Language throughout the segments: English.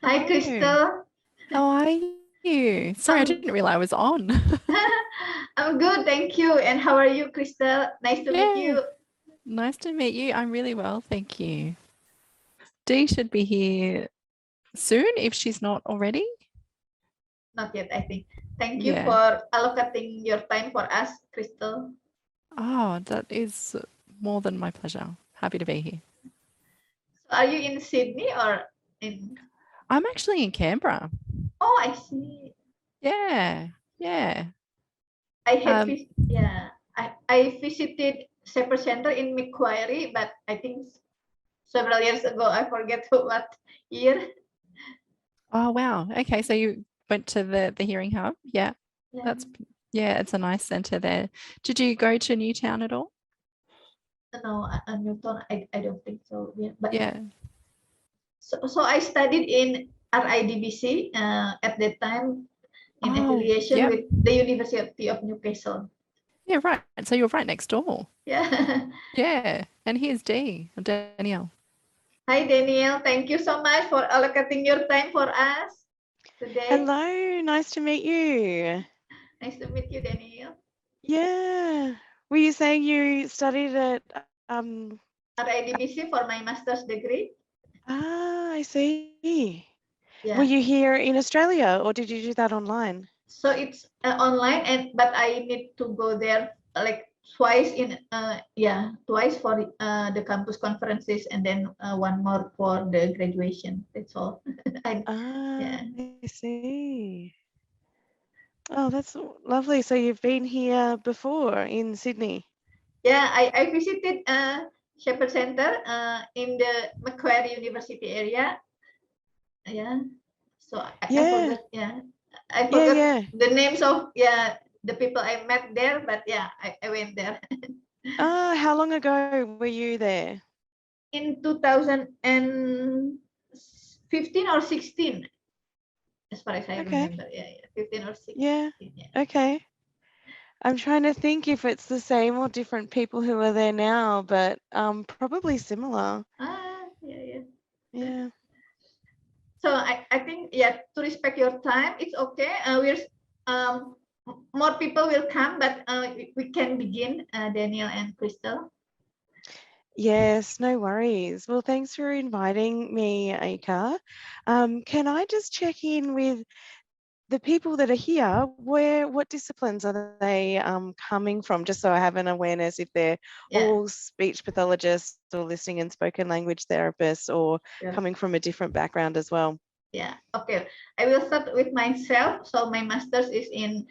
Hi, Hello. Krystle. How are you? Sorry, I I'm didn't realize I was on. I'm good, thank you. And how are you, Krystle? Nice to meet Yeah, you. nice to meet you. I'm really well, thank you. Dee should be here soon if she's not already. Not yet, I think. Thank you Yeah. for allocating your time for us, Krystle. Oh, that is more than my pleasure. Happy to be here. So are you in Sydney or in? I'm actually in Canberra. Oh, I see. Yeah, yeah. I had Um, yeah. I visited Shepherd Center in Macquarie, but I think several years ago. I forget what year. oh wow. Okay, so you went to the hearing hub. Yeah, Yeah. that's it's a nice center there. Did you go to Newtown at all? No, Newton. I don't think so. Yeah, but Yeah. so I studied in RIDBC at that time in Oh, affiliation yep. with the University of Newcastle. Yeah, right. So you're right next door. Yeah. Yeah. And here's Dee, Danielle. Hi, Danielle. Thank you so much for allocating your time for us today. Hello, nice to meet you. Nice to meet you, Danielle. Yeah. Were you saying you studied at RIDBC for my master's degree. I see. Were Yeah. you here in Australia or did you do that online? So it's online, and but I need to go there like twice in twice for the campus conferences, and then one more for the graduation. That's all. I, yeah. I see. Oh, that's lovely. So you've been here before in Sydney? Yeah, I visited Shepherd Center in the Macquarie University area. Yeah. So I Yeah. forgot. Yeah, I Yeah, forgot yeah. the names of the people I met there, but yeah, I went there How long ago were you there? in 2015 or 16, as far as I Okay. remember. Yeah, 15 or 16. Yeah. Yeah. Okay. I'm trying to think if it's the same or different people who are there now, but probably similar. Yeah. Yeah. So I think, yeah, to respect your time, it's okay. Um, more people will come, but we can begin, Danielle and Krystle. Yes, no worries. Well, thanks for inviting me, Aika. Can I just check in with the people that are here? What disciplines are they coming from? Just so I have an awareness if they're Yeah. all speech pathologists or listening and spoken language therapists or Yeah. coming from a different background as well. Yeah. Okay. I will start with myself. So my master's is in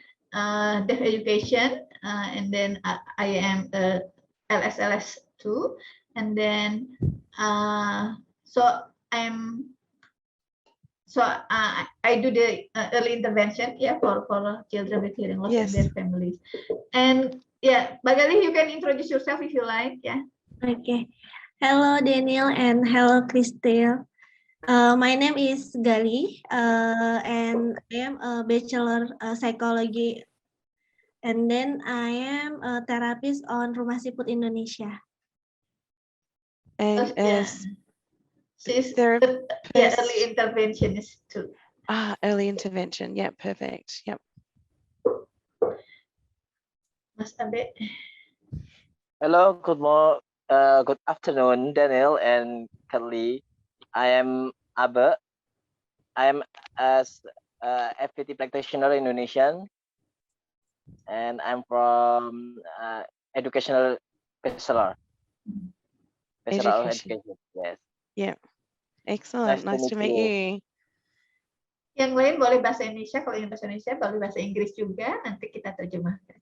deaf education, and then I am a LSLS too, and then so I'm I do the early intervention, yeah, for children with hearing loss and Yes. their families. And yeah, Bagali, you can introduce yourself if you like. Yeah. Okay. Hello, Danielle, and hello, Krystle. My name is Gali, and I am a bachelor psychology, and then I am a therapist on Rumah Siput Indonesia. And Yeah. She's therapist. early interventionist too. Early intervention. Yeah, perfect. Yep. Mas Abe. Hello, good afternoon, Danielle and Kelly. I am Abe. I am as FPT practitioner Indonesian, and I'm from educational bachelor, bachelor of Education. education. Yes. Yeah. Excellent. Nice to meet you. Yang lain boleh bahasa Indonesia, kalau ingin bahasa Indonesia boleh bahasa Inggris juga, nanti kita terjemahkan.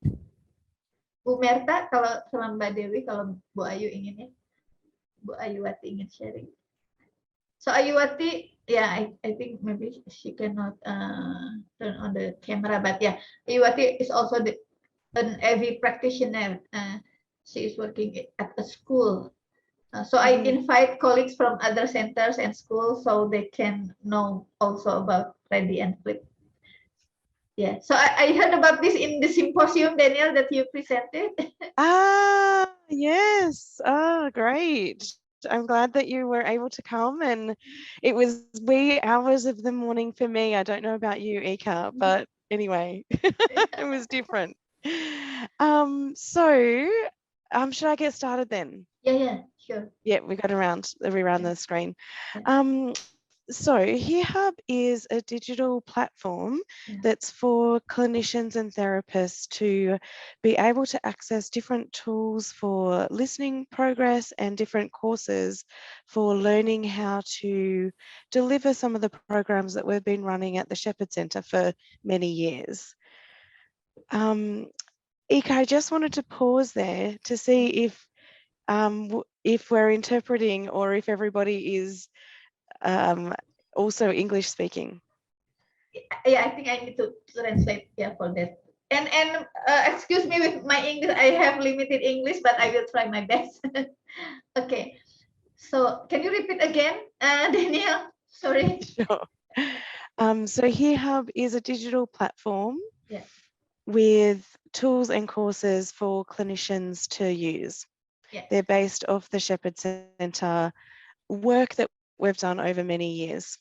Bu Merta, kalau sama Mbak Dewi, kalau Bu Ayu ingin ya, Bu Ayuwati ingin sharing. So Ayuwati, yeah, I think maybe she cannot turn on the camera, but yeah, Ayuwati is also an AV practitioner. She is working at a school. So I invite colleagues from other centers and schools so they can know also about REDDI and FLI-P. Yeah, so I heard about this in the symposium, Danielle, that you presented. Yes. Great. I'm glad that you were able to come, and it was wee hours of the morning for me. I don't know about you, Ika, but anyway, it was different. Should I get started then? Yeah, sure. Yeah, we got around the screen. Yeah. So HearHub is a digital platform that's for clinicians and therapists to be able to access different tools for listening progress and different courses for learning how to deliver some of the programs that we've been running at the Shepherd Centre for many years. Ika, I just wanted to pause there to see if we're interpreting or if everybody is also English speaking. Yeah, I think I need to translate for that. And excuse me with my English, I have limited English, but I will try my best. Okay, so can you repeat again, Danielle? Sorry. Sure. So HearHub is a digital platform Yeah. with tools and courses for clinicians to use. Yeah. They're based off the Shepherd Centre work that we've done over many years.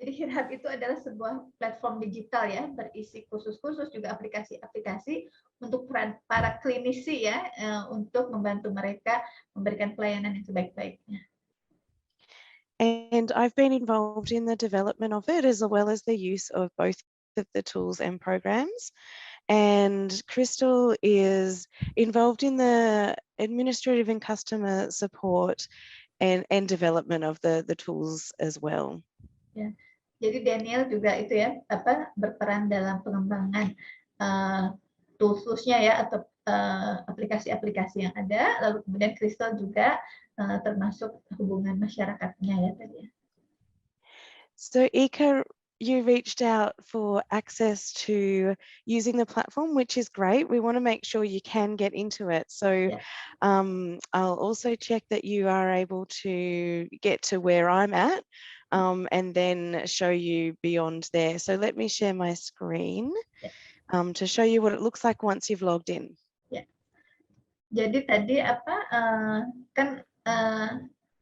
Jadi HearHub itu adalah sebuah platform digital ya, berisi kursus-kursus juga aplikasi-aplikasi untuk para klinisi ya, untuk membantu mereka memberikan pelayanan yang sebaik-baiknya. And I've been involved in the development of it as well as the use of both of the tools and programs. And Krystle is involved in the administrative and customer support and development of the tools as well. Ya. Jadi Danielle juga itu ya, berperan dalam pengembangan toolsnya ya, atau aplikasi-aplikasi yang ada, lalu kemudian Krystle juga termasuk hubungan masyarakatnya ya tadi ya. So Ika, you reached out for access to using the platform, which is great. We want to make sure you can get into it. So I'll also check that you are able to get to where I'm at and then show you beyond there. So let me share my screen to show you what it looks like once you've logged in. Ya. Jadi tadi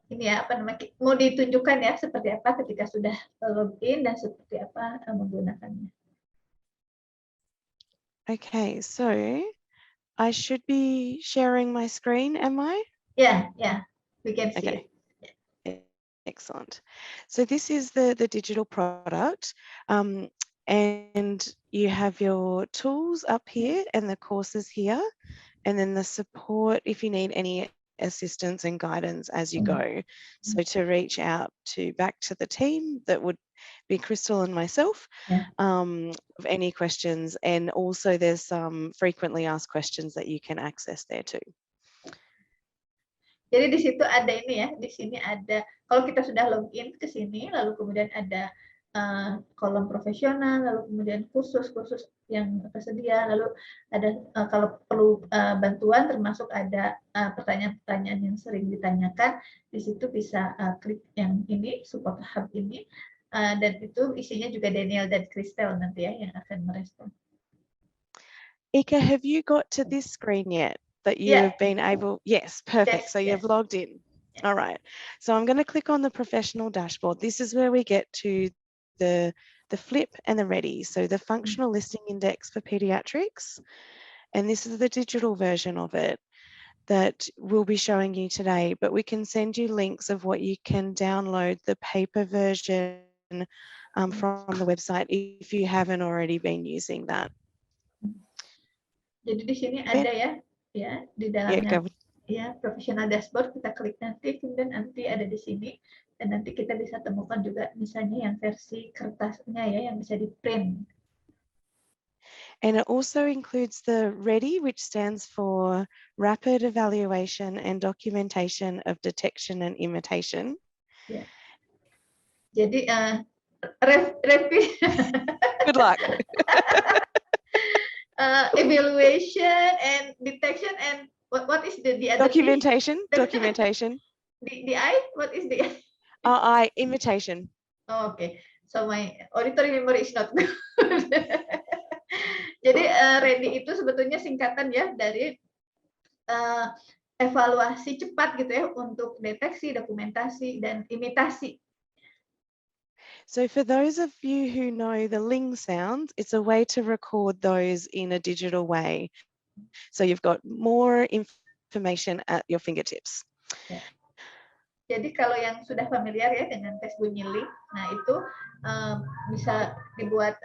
ini ya mau ditunjukkan ya seperti apa ketika sudah login dan seperti apa menggunakannya. Okay, so I should be sharing my screen, am I? Yeah, we can see Okay. it. Excellent. So this is the digital product, and you have your tools up here and the courses here, and then the support if you need any assistance and guidance as you go. So to reach out back to the team, that would be Krystle and myself, of any questions, and also there's some frequently asked questions that you can access there too. Jadi di situ ada ini ya, di sini ada, kalau kita sudah login ke sini, lalu kemudian ada kolom profesional, lalu kemudian khusus yang tersedia, lalu ada kalau perlu bantuan, termasuk ada pertanyaan-pertanyaan yang sering ditanyakan, di situ bisa klik yang ini, support hub ini, dan itu isinya juga Danielle dan Krystle nanti ya yang akan merespon. Ika, have you got to this screen yet? That you've been able, yes, perfect. Yes, so you've logged in. All right. So I'm going to click on the professional dashboard. This is where we get to the FLI-P and the REDDI. So the functional listening index for pediatrics. And this is the digital version of it that we'll be showing you today. But we can send you links of what you can download the paper version from the website if you haven't already been using that. Jadi di sini ada ya di dalamnya ya professional dashboard, kita klik nanti, kemudian nanti ada di sini, dan nanti kita bisa temukan juga misalnya yang versi kertasnya ya yang bisa di print. And it also includes the REDDI, which stands for Rapid Evaluation and Documentation of Detection and Imitation. Ya. Jadi good luck. Evaluation and detection and what is the other documentation? Documentation. The I? What is the I? Imitation. Oh, okay. So my auditory memory is not good. Jadi REDDI itu sebetulnya singkatan ya dari evaluasi cepat gitu ya untuk deteksi, dokumentasi, dan imitasi. So for those of you who know the ling sounds, it's a way to record those in a digital way. So you've got more information at your fingertips. Ya. Jadi kalau yang sudah familiar ya dengan tes bunyi ling, nah itu bisa dibuat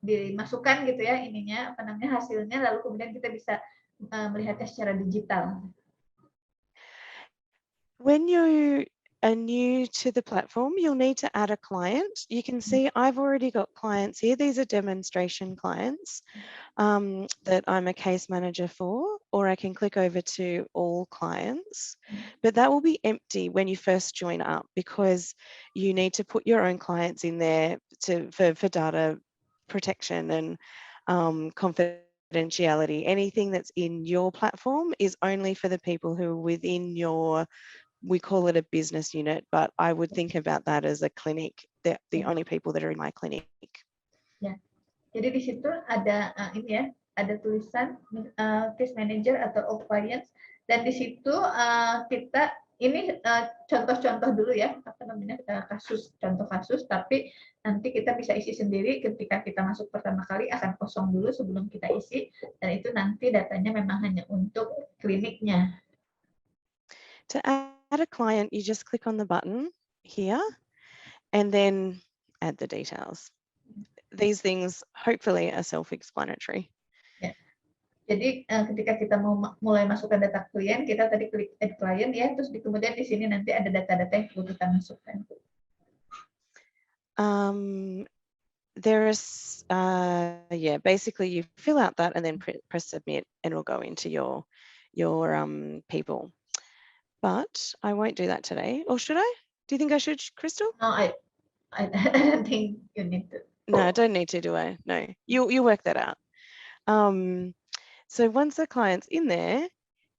dimasukkan gitu ya ininya hasilnya, lalu kemudian kita bisa melihatnya secara digital. When you are new to the platform, you'll need to add a client. You can see I've already got clients here. These are demonstration clients that I'm a case manager for, or I can click over to all clients. But that will be empty when you first join up because you need to put your own clients in there for data protection and confidentiality. Anything that's in your platform is only for the people who are within your, we call it a business unit, but I would think about that as a clinic. They're the only people that are in my clinic. Ya. Jadi di situ ada ini ya, ada tulisan case manager atau clients, dan di situ kita ini contoh-contoh dulu ya, contoh kasus, tapi nanti kita bisa isi sendiri ketika kita masuk pertama kali akan kosong dulu sebelum kita isi, dan itu nanti datanya memang hanya untuk kliniknya. To add a client, you just click on the button here and then add the details. These things hopefully are self-explanatory. Ya. Jadi ketika kita mau mulai masukkan data klien, kita tadi klik add client ya, terus kemudian di sini nanti ada data-data yang perlu kita masukkan. There is, basically you fill out that and then press submit and it'll go into your people. But I won't do that today. Or should I? Do you think I should, Krystle? No, I don't think you need to. No, I don't need to, do I? No, you work that out. So once the client's in there,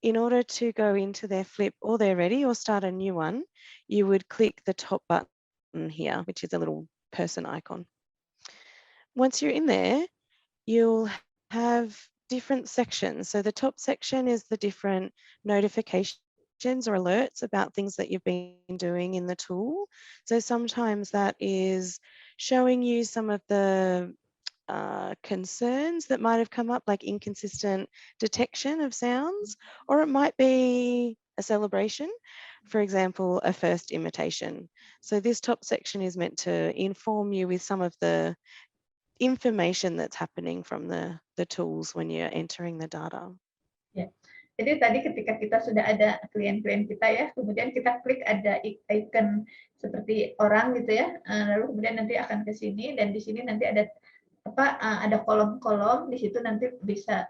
in order to go into their flip or their ready or start a new one, you would click the top button here, which is a little person icon. Once you're in there, you'll have different sections. So the top section is the different notifications or alerts about things that you've been doing in the tool. So sometimes that is showing you some of the concerns that might have come up, like inconsistent detection of sounds, or it might be a celebration, for example, a first imitation. So this top section is meant to inform you with some of the information that's happening from the tools when you're entering the data. Ya. Jadi tadi ketika kita sudah ada klien-klien kita ya, kemudian kita klik ada icon seperti orang gitu ya, lalu kemudian nanti akan ke sini, dan di sini nanti ada ada kolom-kolom, di situ nanti bisa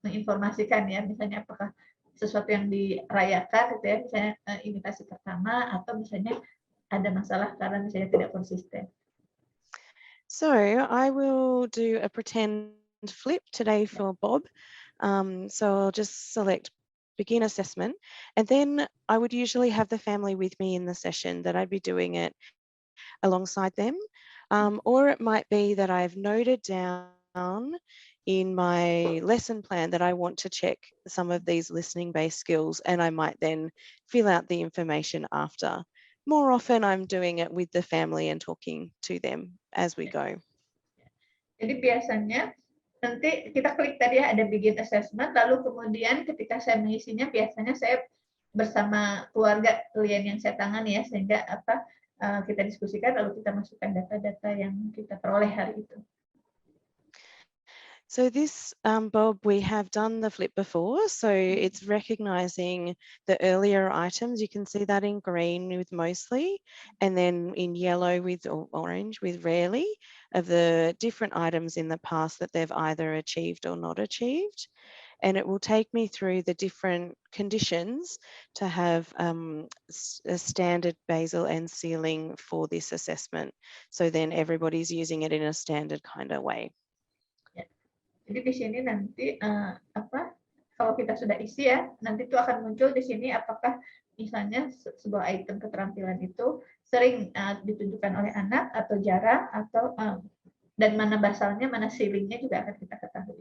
menginformasikan ya, misalnya apakah sesuatu yang dirayakan gitu ya, misalnya imitasi pertama, atau misalnya ada masalah karena misalnya tidak konsisten. So I will do a pretend flip today for Bob. So I'll just select begin assessment, and then I would usually have the family with me in the session that I'd be doing it alongside them. Or it might be that I've noted down in my lesson plan that I want to check some of these listening-based skills, and I might then fill out the information after. More often I'm doing it with the family and talking to them as we go. Jadi biasanya nanti kita klik tadi ya, ada begin assessment, lalu kemudian ketika saya mengisinya biasanya saya bersama keluarga klien yang saya tangani ya, sehingga kita diskusikan lalu kita masukkan data-data yang kita peroleh hari itu. So this, Bob, we have done the flip before, so it's recognizing the earlier items. You can see that in green with mostly, and then in yellow with or orange with rarely, of the different items in the past that they've either achieved or not achieved. And it will take me through the different conditions to have a standard basal and ceiling for this assessment. So then everybody's using it in a standard kind of way. Jadi di sini nanti kalau kita sudah isi ya, nanti itu akan muncul di sini apakah misalnya sebuah item keterampilan itu sering ditunjukkan oleh anak atau jarang, atau dan mana basalnya, mana ceilingnya juga akan kita ketahui.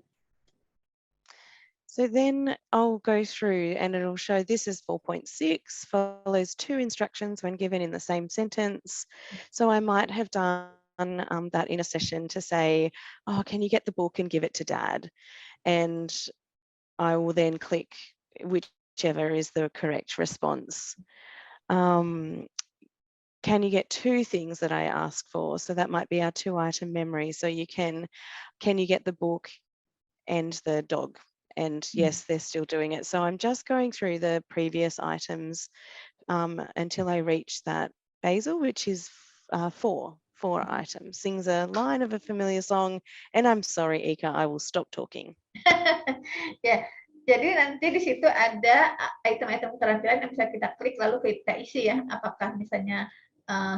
So then I'll go through and it'll show this is 4.6, follows 2 instructions when given in the same sentence. So I might have done that in a session to say, oh, can you get the book and give it to dad? And I will then click whichever is the correct response. Can you get 2 things that I ask for? So that might be our 2-item memory. So you can you get the book and the dog? And yes, they're still doing it. So I'm just going through the previous items until I reach that Basil, which is 4 items. Sings a line of a familiar song. And I'm sorry, Ika, I will stop talking. Ya, jadi nanti di situ ada item-item keterampilan yang bisa kita klik lalu kita isi ya. Apakah misalnya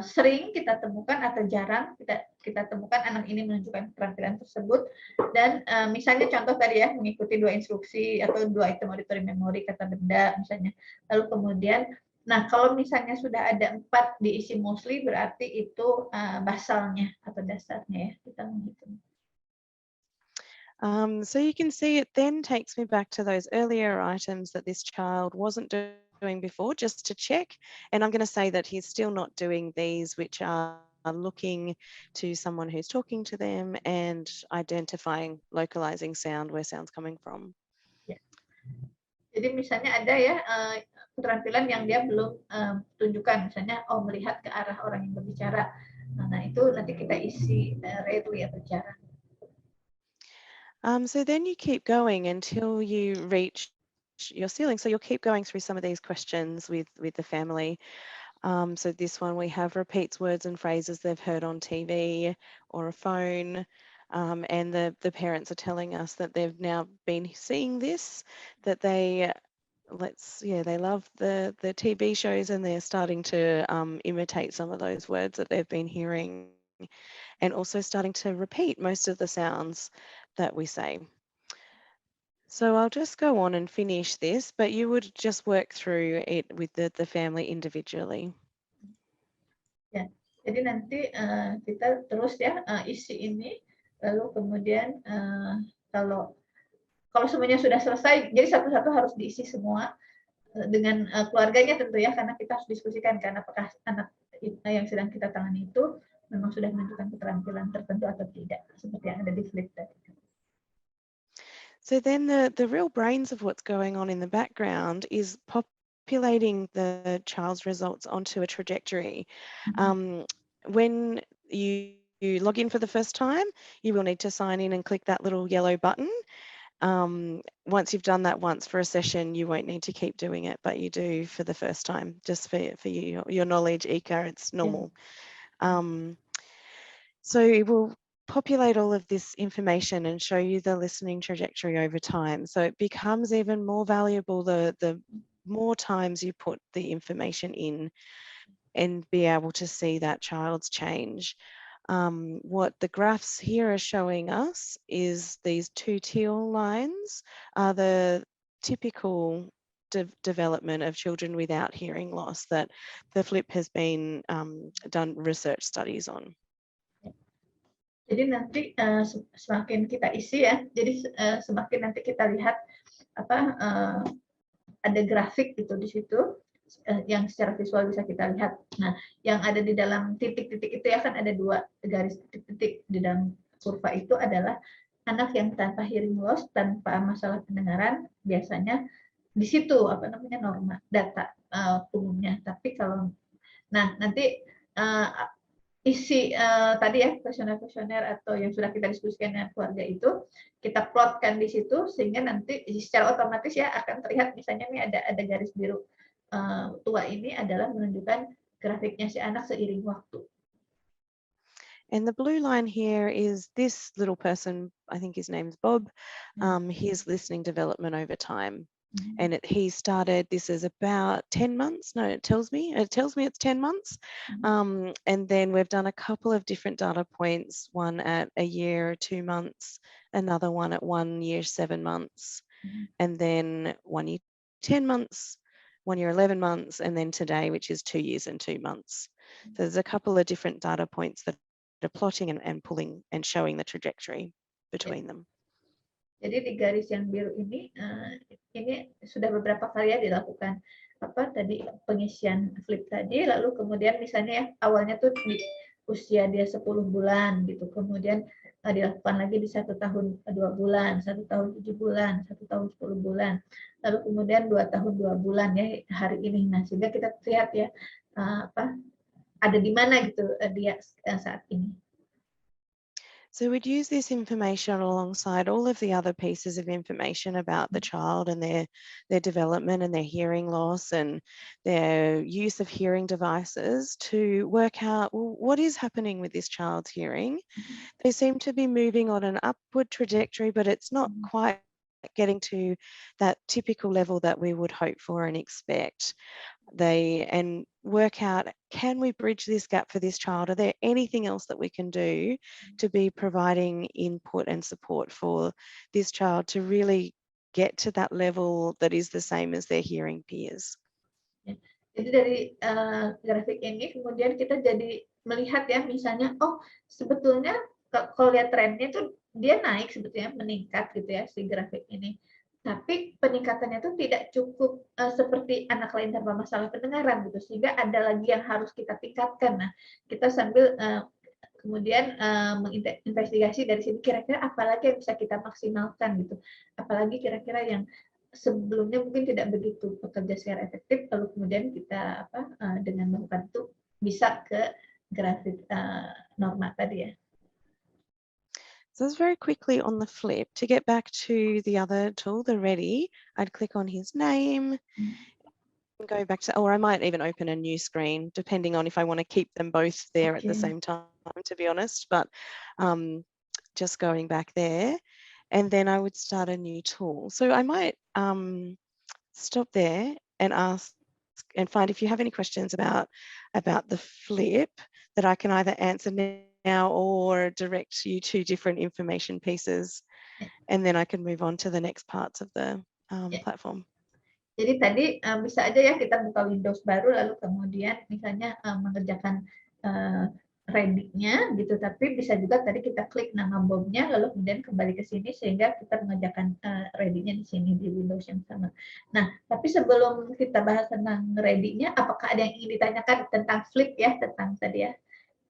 sering kita temukan atau jarang kita temukan anak ini menunjukkan keterampilan tersebut. Dan misalnya contoh tadi ya, mengikuti 2 instruksi atau 2 item auditory memory, kata benda misalnya. Lalu kemudian, nah kalau misalnya sudah ada 4 diisi mostly, berarti itu basalnya atau dasarnya ya, kita menghitung. So you can see it then takes me back to those earlier items that this child wasn't doing before, just to check. And I'm going to say that he's still not doing these, which are looking to someone who's talking to them and identifying, localizing sound, where sound's coming from. Ya. Jadi misalnya ada ya keterampilan yang dia belum tunjukkan, misalnya melihat ke arah orang yang berbicara. Nah itu nanti kita isi REDDI atau cara. So then you keep going until you reach your ceiling. So you'll keep going through some of these questions with the family. So this one we have repeats words and phrases they've heard on TV or a phone. And the parents are telling us that they've now been seeing this, that they love the TV shows and they're starting to imitate some of those words that they've been hearing, and also starting to repeat most of the sounds that we say. So I'll just go on and finish this, but you would just work through it with the family individually. Ya, jadi nanti kita terus ya isi ini, lalu kemudian kalau semuanya sudah selesai, jadi satu-satu harus diisi semua dengan keluarganya tentu ya, karena kita harus diskusikan kan apakah anak yang sedang kita tangani itu memang sudah menunjukkan keterampilan tertentu atau tidak, seperti yang ada di flip tadi. So then the real brains of what's going on in the background is populating the child's results onto a trajectory. When you log in for the first time, you will need to sign in and click that little yellow button. Once you've done that once for a session, you won't need to keep doing it, but you do for the first time, just for your knowledge, Ika, it's normal. So it will populate all of this information and show you the listening trajectory over time. So it becomes even more valuable the more times you put the information in and be able to see that child's change. What the graphs here are showing us is these 2 teal lines are the typical development of children without hearing loss that the FLI-P has been done research studies on. Jadi nanti semakin kita isi ya, jadi semakin nanti kita lihat ada grafik gitu di situ yang secara visual bisa kita lihat. Nah, yang ada di dalam titik-titik itu ya kan ada 2 garis titik-titik di dalam kurva itu adalah anak yang tanpa hearing loss, tanpa masalah pendengaran, biasanya di situ norma data umumnya. Tapi kalau nanti isi tadi ya kuesioner atau yang sudah kita diskusikan dengan keluarga itu kita plotkan di situ sehingga nanti secara otomatis ya akan terlihat misalnya nih ada garis biru tua ini adalah menunjukkan grafiknya si anak seiring waktu. And the blue line here is this little person, I think his name's Bob, his listening development over time. And he started, this is about 10 months. No, it tells me it's 10 months. And then we've done a couple of different data points, one at a year, 2 months, another one at 1 year, 7 months, and then 1 year, 10 months, 1 year, 11 months, and then today, which is 2 years and 2 months. So there's a couple of different data points that are plotting and pulling and showing the trajectory between them. Jadi di garis yang biru ini sudah beberapa kali ya dilakukan tadi pengisian flip tadi, lalu kemudian misalnya ya awalnya tuh di usia dia 10 bulan gitu, kemudian dilakukan lagi di 1 tahun 2 bulan, 1 tahun 7 bulan, 1 tahun 10 bulan, lalu kemudian 2 tahun 2 bulan ya hari ini. Nah, sehingga kita lihat ya ada di mana gitu dia saat ini. So we'd use this information alongside all of the other pieces of information about the child and their development and their hearing loss and their use of hearing devices to work out, well, what is happening with this child's hearing. They seem to be moving on an upward trajectory, but it's not quite getting to that typical level that we would hope for and expect. And work out, can we bridge this gap for this child? Are there anything else that we can do to be providing input and support for this child to really get to that level that is the same as their hearing peers? Jadi dari grafik ini kemudian kita jadi melihat ya, misalnya sebetulnya kalau lihat trennya tuh dia naik sebetulnya, meningkat gitu ya si grafik ini. Tapi peningkatannya itu tidak cukup seperti anak lain tanpa masalah pendengaran gitu, sehingga ada lagi yang harus kita tingkatkan. Nah, kita sambil kemudian menginvestigasi dari sini kira-kira apa lagi yang bisa kita maksimalkan gitu, apalagi kira-kira yang sebelumnya mungkin tidak begitu bekerja secara efektif, lalu kemudian kita dengan membantu bisa ke grafik norma tadi ya. So that's very quickly on the flip. To get back to the other tool, the REDDI, I'd click on his name, go back to, or I might even open a new screen, depending on if I want to keep them both there at the same time, to be honest, but just going back there. And then I would start a new tool. So I might stop there and ask and find if you have any questions about the flip that I can either answer now or direct you to different information pieces, and then I can move on to the next parts of the platform. Jadi tadi bisa aja ya kita buka Windows baru lalu kemudian misalnya mengerjakan REDDI-nya gitu, tapi bisa juga tadi kita klik nama Bobnya lalu kemudian kembali ke sini sehingga kita mengerjakan REDDI-nya di sini di Windows yang sama. Nah, tapi sebelum kita bahas tentang REDDI-nya, apakah ada yang ingin ditanyakan tentang flip ya, tentang tadi ya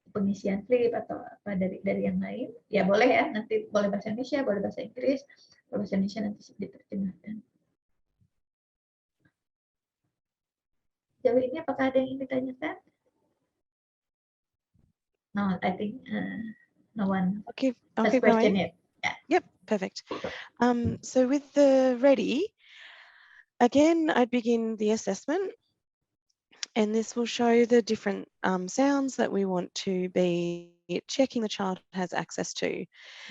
pengisian flip atau apa dari yang lain? Ya boleh ya, nanti boleh bahasa Indonesia, boleh bahasa Inggris, boleh bahasa Indonesia nanti diterjemahkan. Jauh ini apakah ada yang ingin ditanyakan? No, I think no one. Okay, has question yet. Yeah. Yep, perfect. So with the REDDI, again, I'd begin the assessment, and this will show the different sounds that we want to be checking the child has access to.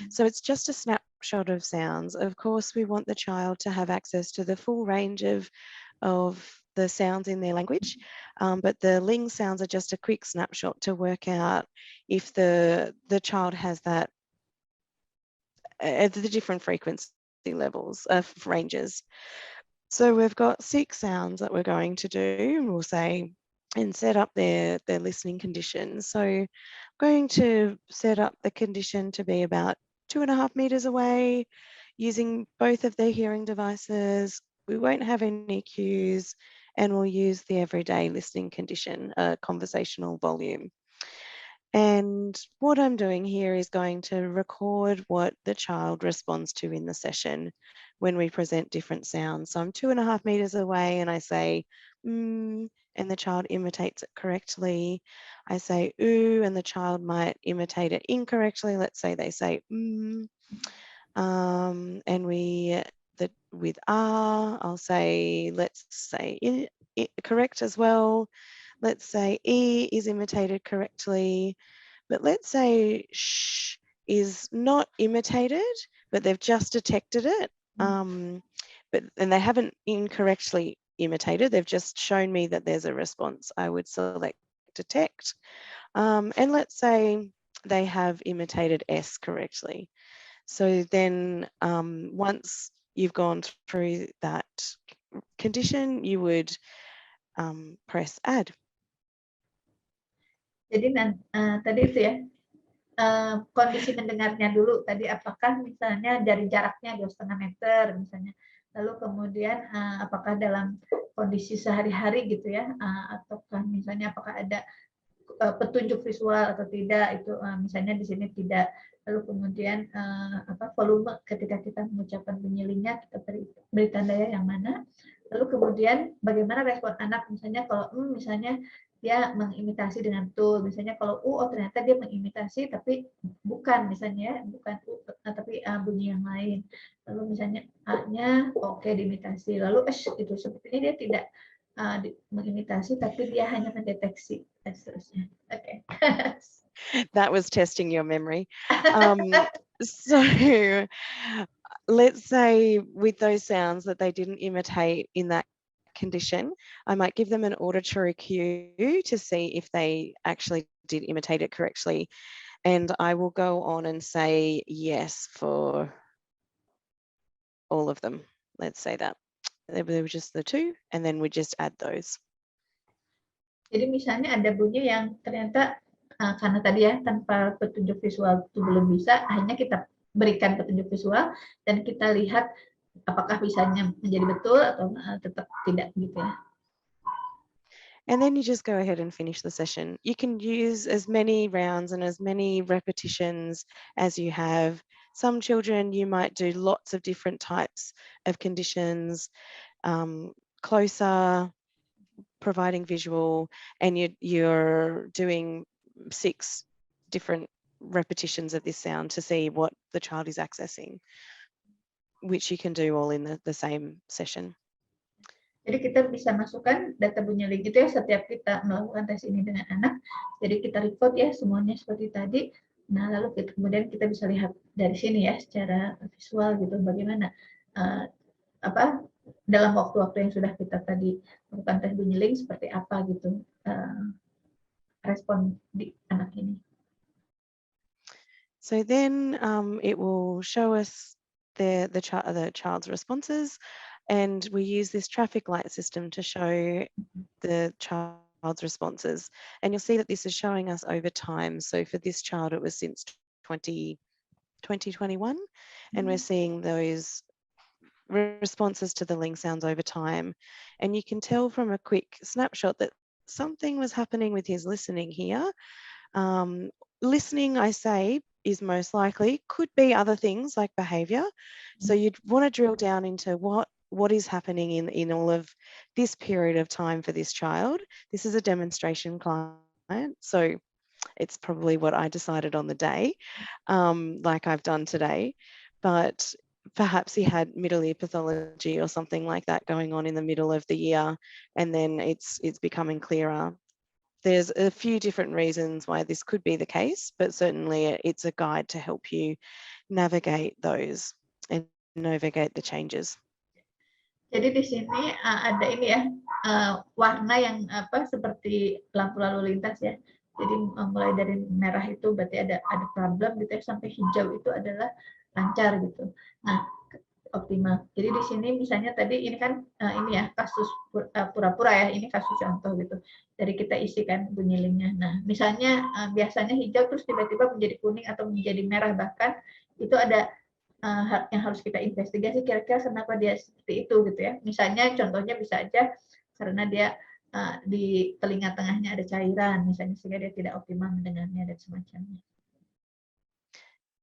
So it's just a snapshot of sounds. Of course, we want the child to have access to the full range of the sounds in their language, but the Ling sounds are just a quick snapshot to work out if the child has that at the different frequency levels of ranges. So we've got 6 sounds that we're going to do, and we'll say and set up their listening condition. So I'm going to set up the condition to be about 2.5 meters away, using both of their hearing devices. We won't have any cues, and we'll use the everyday listening condition, conversational volume. And what I'm doing here is going to record what the child responds to in the session when we present different sounds. So I'm 2.5 meters away and I say, and the child imitates it correctly. I say, ooh, and the child might imitate it incorrectly. Let's say they say, and with I'll say, let's say correct as well. Let's say E is imitated correctly, but let's say sh is not imitated, but they've just detected it. And they haven't incorrectly imitated, they've just shown me that there's a response. I would select detect. And let's say they have imitated S correctly. So then once you've gone through that condition, you would press add. Jadi tadi itu ya, kondisi mendengarnya dulu tadi, apakah misalnya dari jaraknya 2,5 meter misalnya, lalu kemudian apakah dalam kondisi sehari-hari gitu ya, ataukah misalnya apakah ada petunjuk visual atau tidak, itu misalnya di sini tidak. Lalu kemudian volume ketika kita mengucapkan bunyi lingnya, kita beri tanda yang mana. Lalu kemudian bagaimana respon anak, misalnya kalau misalnya dia mengimitasi dengan tuh, misalnya kalau ternyata dia mengimitasi tapi bukan, misalnya bukan tapi bunyi yang lain. Lalu misalnya A-nya oke diimitasi, lalu itu sepertinya dia tidak mengimitasi tapi dia hanya mendeteksi dan seterusnya. Oke. That was testing your memory. So let's say with those sounds that they didn't imitate in that condition, I might give them an auditory cue to see if they actually did imitate it correctly. And I will go on and say yes for all of them. Let's say that. There were just the two, and then we just add those. Jadi misalnya ada bunyi yang ternyata karena tadi ya tanpa petunjuk visual itu belum bisa, hanya kita berikan petunjuk visual dan kita lihat apakah bisanya menjadi betul atau tetap tidak gitu ya. And then you just go ahead and finish the session. You can use as many rounds and as many repetitions as you have. Some children, you might do lots of different types of conditions, closer, providing visual, and you're doing 6 different repetitions of this sound to see what the child is accessing, which you can do all in the same session. Jadi kita bisa masukkan data bunyi ling itu ya setiap kita melakukan tes ini dengan anak. Jadi kita record ya semuanya seperti tadi. Nah lalu kemudian kita bisa lihat dari sini ya secara visual gitu bagaimana dalam waktu-waktu yang sudah kita tadi melakukan tes bunyi ling seperti apa gitu respon di anak ini. So then it will show us the child's responses, and we use this traffic light system to show the child's responses. And you'll see that this is showing us over time. So for this child, it was since 2021, and we're seeing those responses to the ling sounds over time. And you can tell from a quick snapshot that something was happening with his listening here. Listening, I say, is most likely, could be other things like behavior. So you'd want to drill down into what is happening in all of this period of time for this child. This is a demonstration client, so it's probably what I decided on the day, like I've done today. But perhaps he had middle ear pathology or something like that going on in the middle of the year, and then it's becoming clearer. There's a few different reasons why this could be the case, but certainly it's a guide to help you navigate those and navigate the changes. Jadi di sini ada ini ya warna yang seperti lampu lalu lintas ya. Jadi mulai dari merah itu berarti ada problem gitu ya, sampai hijau itu adalah lancar gitu. Nah optimal. Jadi di sini misalnya tadi ini kan ini ya kasus pura-pura ya, ini kasus contoh gitu. Dari kita isikan bunyi lingnya. Nah misalnya biasanya hijau terus tiba-tiba menjadi kuning atau menjadi merah, bahkan itu ada yang harus kita investigasi kira-kira kenapa dia seperti itu gitu ya. Misalnya contohnya bisa aja karena dia di telinga tengahnya ada cairan misalnya sehingga dia tidak optimal mendengarnya dan semacamnya.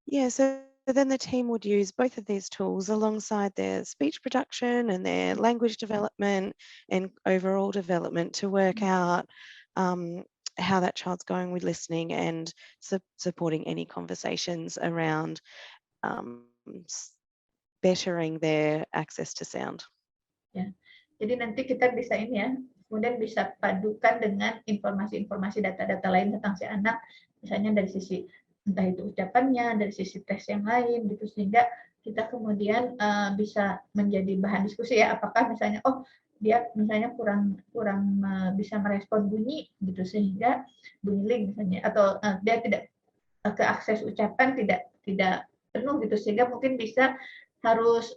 Yeah, so then the team would use both of these tools alongside their speech production and their language development and overall development to work out how that child's going with listening and supporting any conversations around bettering their access to sound. Ya, jadi nanti kita bisa ini ya, kemudian bisa padukan dengan informasi-informasi data-data lain tentang si anak, misalnya dari sisi entah itu ucapannya, dari sisi tes yang lain gitu, sehingga kita kemudian bisa menjadi bahan diskusi ya, apakah misalnya dia misalnya kurang bisa merespon bunyi gitu sehingga bunyi ling misalnya, atau dia tidak ke akses ucapan tidak penuh gitu sehingga mungkin bisa harus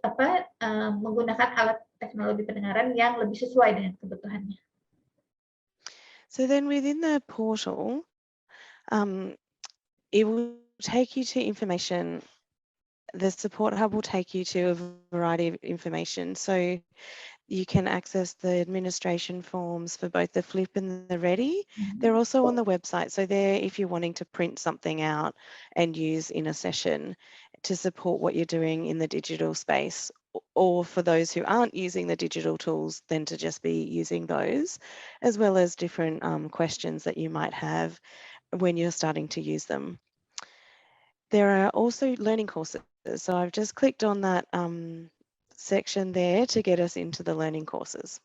menggunakan alat teknologi pendengaran yang lebih sesuai dengan kebutuhannya. So then within the portal, it will take you to information. The support hub will take you to a variety of information. So you can access the administration forms for both the FLI-P and the REDDI. They're also on the website. So they're if you're wanting to print something out and use in a session to support what you're doing in the digital space, or for those who aren't using the digital tools, then to just be using those, as well as different questions that you might have when you're starting to use them. There are also learning courses. So I've just clicked on that section there to get us into the learning courses.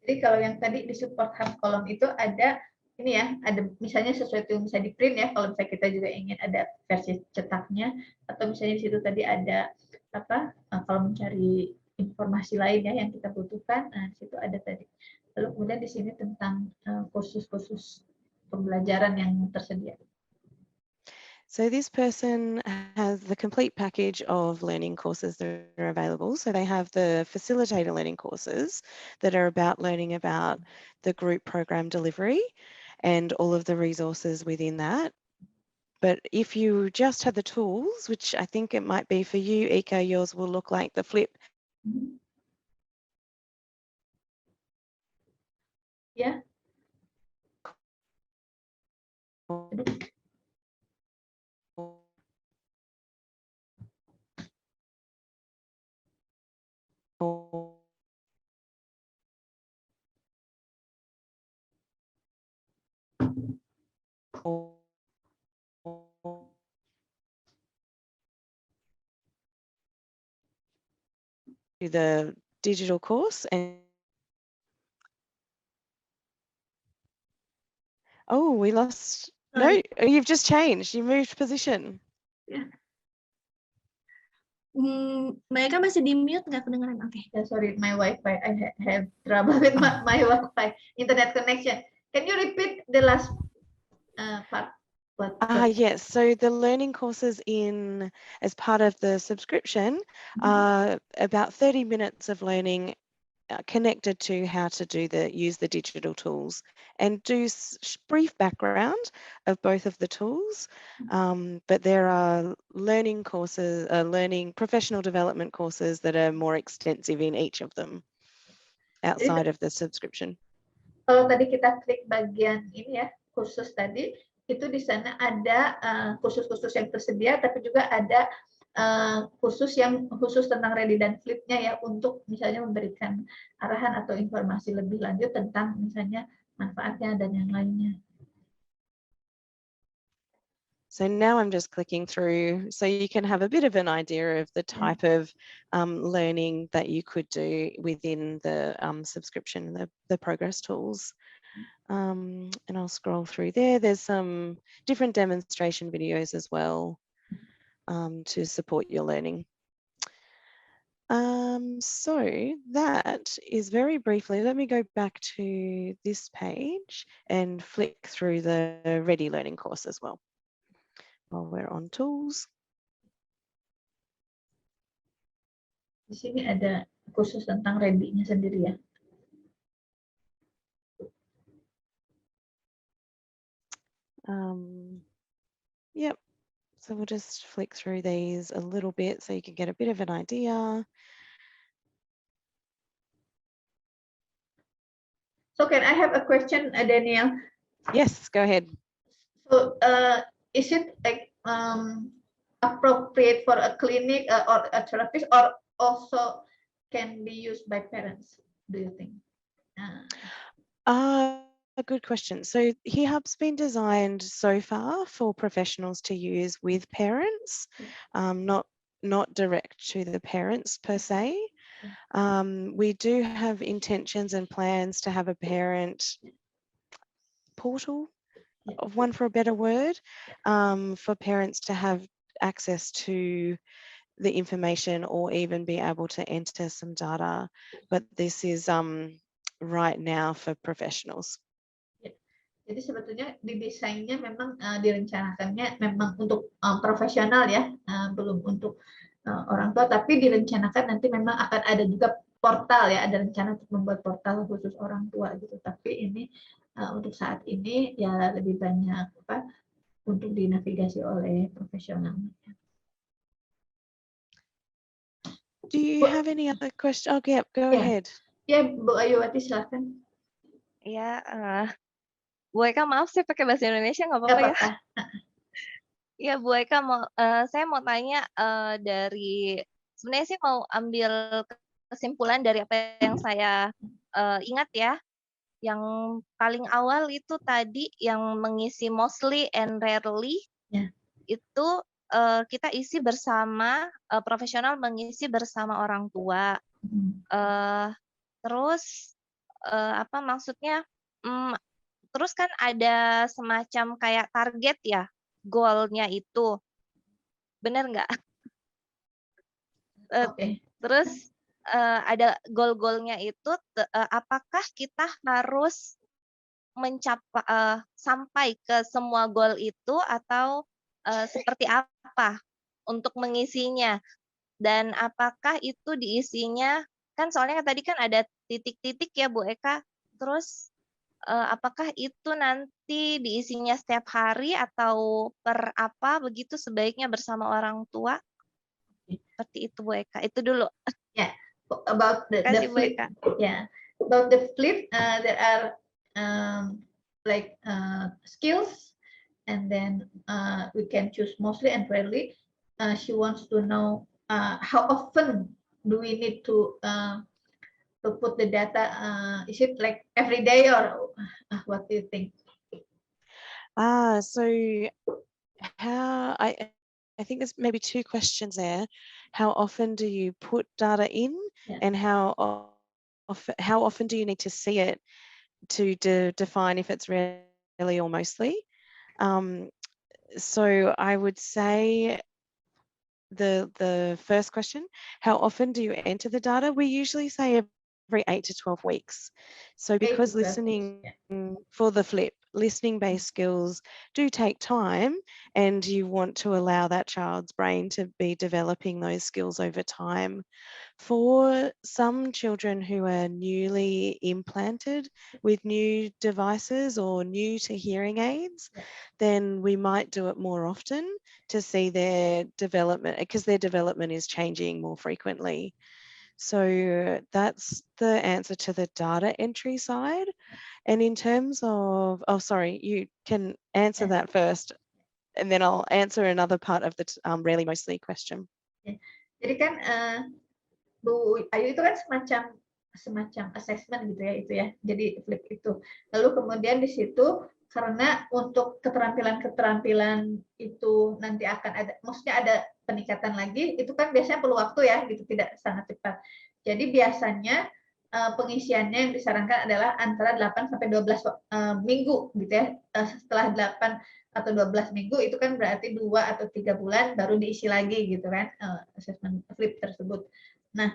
Jadi kalau yang tadi di support hub kolom itu ada ini ya, ada misalnya sesuatu yang bisa di print ya, kalau misalnya kita juga ingin ada versi cetaknya, atau misalnya di situ tadi ada apa, kalau mencari informasi lain ya yang kita butuhkan, nah di situ ada tadi. Lalu kemudian di sini tentang kursus-kursus pembelajaran yang tersedia. So this person has the complete package of learning courses that are available. So they have the facilitator learning courses that are about learning about the group program delivery and all of the resources within that. But if you just have the tools, which I think it might be for you, Ika, yours will look like the FLI-P. Ya. The digital course and oh, we lost. Sorry. No, you've just changed. You moved position. Ya. Mereka masih di mute, nggak kedengeran. Oke. Yeah, sorry, my Wi-Fi. I have trouble with my Wi-Fi internet connection. Can you repeat the last part? Yes, so the learning courses in as part of the subscription are about 30 minutes of learning connected to how to use the digital tools and do brief background of both of the tools. But there are learning courses, professional development courses that are more extensive in each of them outside of the subscription. Kalau tadi kita klik bagian ini ya, kursus tadi, itu di sana ada kursus-kursus yang tersedia, tapi juga ada kursus yang khusus tentang REDDI dan FLI-P-nya ya, untuk misalnya memberikan arahan atau informasi lebih lanjut tentang misalnya manfaatnya dan yang lainnya. So now I'm just clicking through so you can have a bit of an idea of the type of learning that you could do within the subscription, the progress tools. And I'll scroll through there. There's some different demonstration videos as well to support your learning. So that is very briefly, let me go back to this page and flick through the REDDI learning course as well while we're on tools. Di sini ada kursus tentang REDDI-nya sendiri ya. Yep. So we'll just flick through these a little bit so you can get a bit of an idea. So can I have a question, Danielle? Yes, go ahead. So is it like appropriate for a clinic or a therapist, or also can be used by parents, do you think? A good question. So HearHub's been designed so far for professionals to use with parents, not direct to the parents per se. We do have intentions and plans to have a parent portal, of one for a better word, for parents to have access to the information or even be able to enter some data. But this is right now for professionals. Jadi sebetulnya didesainnya memang direncanakannya memang untuk profesional ya, belum untuk orang tua, tapi direncanakan nanti memang akan ada juga portal ya, ada rencana untuk membuat portal khusus orang tua gitu. Tapi ini untuk saat ini ya lebih banyak untuk dinavigasi oleh profesional. Do you have any other questions? Oh, yeah, go ahead. Ya, Bu Ayuwati silakan. Ya, Bu Eka maaf saya pakai bahasa Indonesia nggak Nggak apa-apa ya? apa-apa. Ya Bu Eka saya mau tanya dari sebenarnya sih mau ambil kesimpulan dari apa yang saya ingat ya. Yang paling awal itu tadi yang mengisi mostly and rarely itu kita isi bersama profesional mengisi bersama orang tua. Terus apa maksudnya? Terus kan ada semacam kayak target ya, goal-nya itu, benar nggak? Oke. Terus ada goal-goalnya itu, apakah kita harus mencapai sampai ke semua goal itu atau seperti apa untuk mengisinya? Dan apakah itu diisinya, kan soalnya tadi kan ada titik-titik ya Bu Eka, terus apakah itu nanti diisinya setiap hari atau per apa begitu sebaiknya bersama orang tua? Seperti itu Bu Eka. Itu dulu. Yeah, about the Kasih Bu flip. Eka. Yeah, about the flip, there are skills, and then we can choose mostly and rarely. She wants to know how often do we need to put the data. Is it like every day, or what do you think? So how I think there's maybe two questions there. How often do you put data in, and how often do you need to see it to define if it's really or mostly? So I would say the first question, how often do you enter the data? We usually say every 8 to 12 weeks. So because listening for the flip, listening-based skills do take time, and you want to allow that child's brain to be developing those skills over time. For some children who are newly implanted with new devices or new to hearing aids, then we might do it more often to see their development, because their development is changing more frequently. So that's the answer to the data entry side. And in terms of, oh, sorry, you can answer that first, and then I'll answer another part of the rarely mostly question. Jadi kan Bu Ayu itu kan semacam assessment gitu ya, itu ya. Jadi flip itu. Lalu kemudian di situ, karena untuk keterampilan itu nanti akan ada, maksudnya ada peningkatan lagi, itu kan biasanya perlu waktu ya, gitu, tidak sangat cepat. Jadi biasanya pengisiannya yang disarankan adalah antara 8 sampai 12 minggu gitu ya. Setelah 8 atau 12 minggu itu kan berarti 2 atau 3 bulan baru diisi lagi gitu kan, assessment flip tersebut. Nah,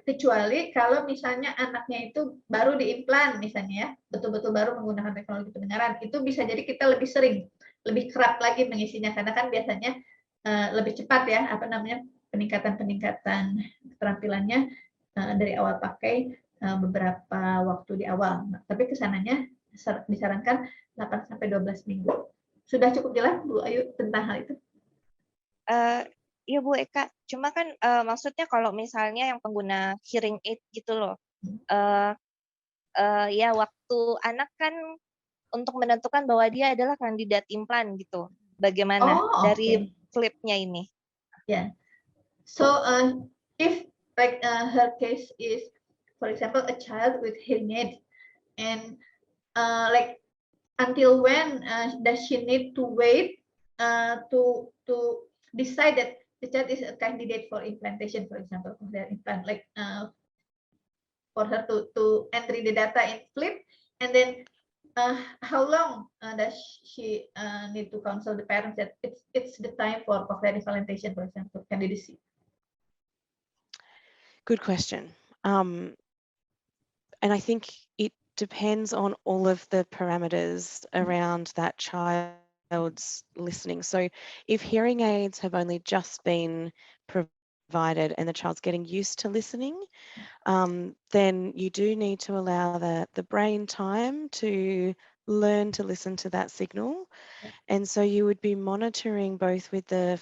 kecuali kalau misalnya anaknya itu baru diimplan misalnya ya, betul-betul baru menggunakan teknologi pendengaran, itu bisa jadi kita lebih sering, lebih kerap lagi mengisinya, karena kan biasanya lebih cepat ya, peningkatan keterampilannya dari awal pakai beberapa waktu di awal. Nah, tapi kesananya disarankan 8 sampai 12 minggu. Sudah cukup jelas Bu Ayu tentang hal itu? Iya Bu Eka, cuma kan maksudnya kalau misalnya yang pengguna hearing aid gitu loh, ya waktu anak kan untuk menentukan bahwa dia adalah kandidat implan gitu, bagaimana dari flipnya ini? Yeah, so if like her case is, for example, a child with hearing aid, and like until when does she need to wait to decide that the child is a candidate for implantation, for example, for their implant, like for her to entry the data in flip, and then how long does she need to counsel the parents that it's the time for cochlear implantation, for example, candidacy? Good question. And I think it depends on all of the parameters around that child's listening. So if hearing aids have only just been provided and the child's getting used to listening, then you do need to allow the brain time to learn to listen to that signal. And so you would be monitoring both with the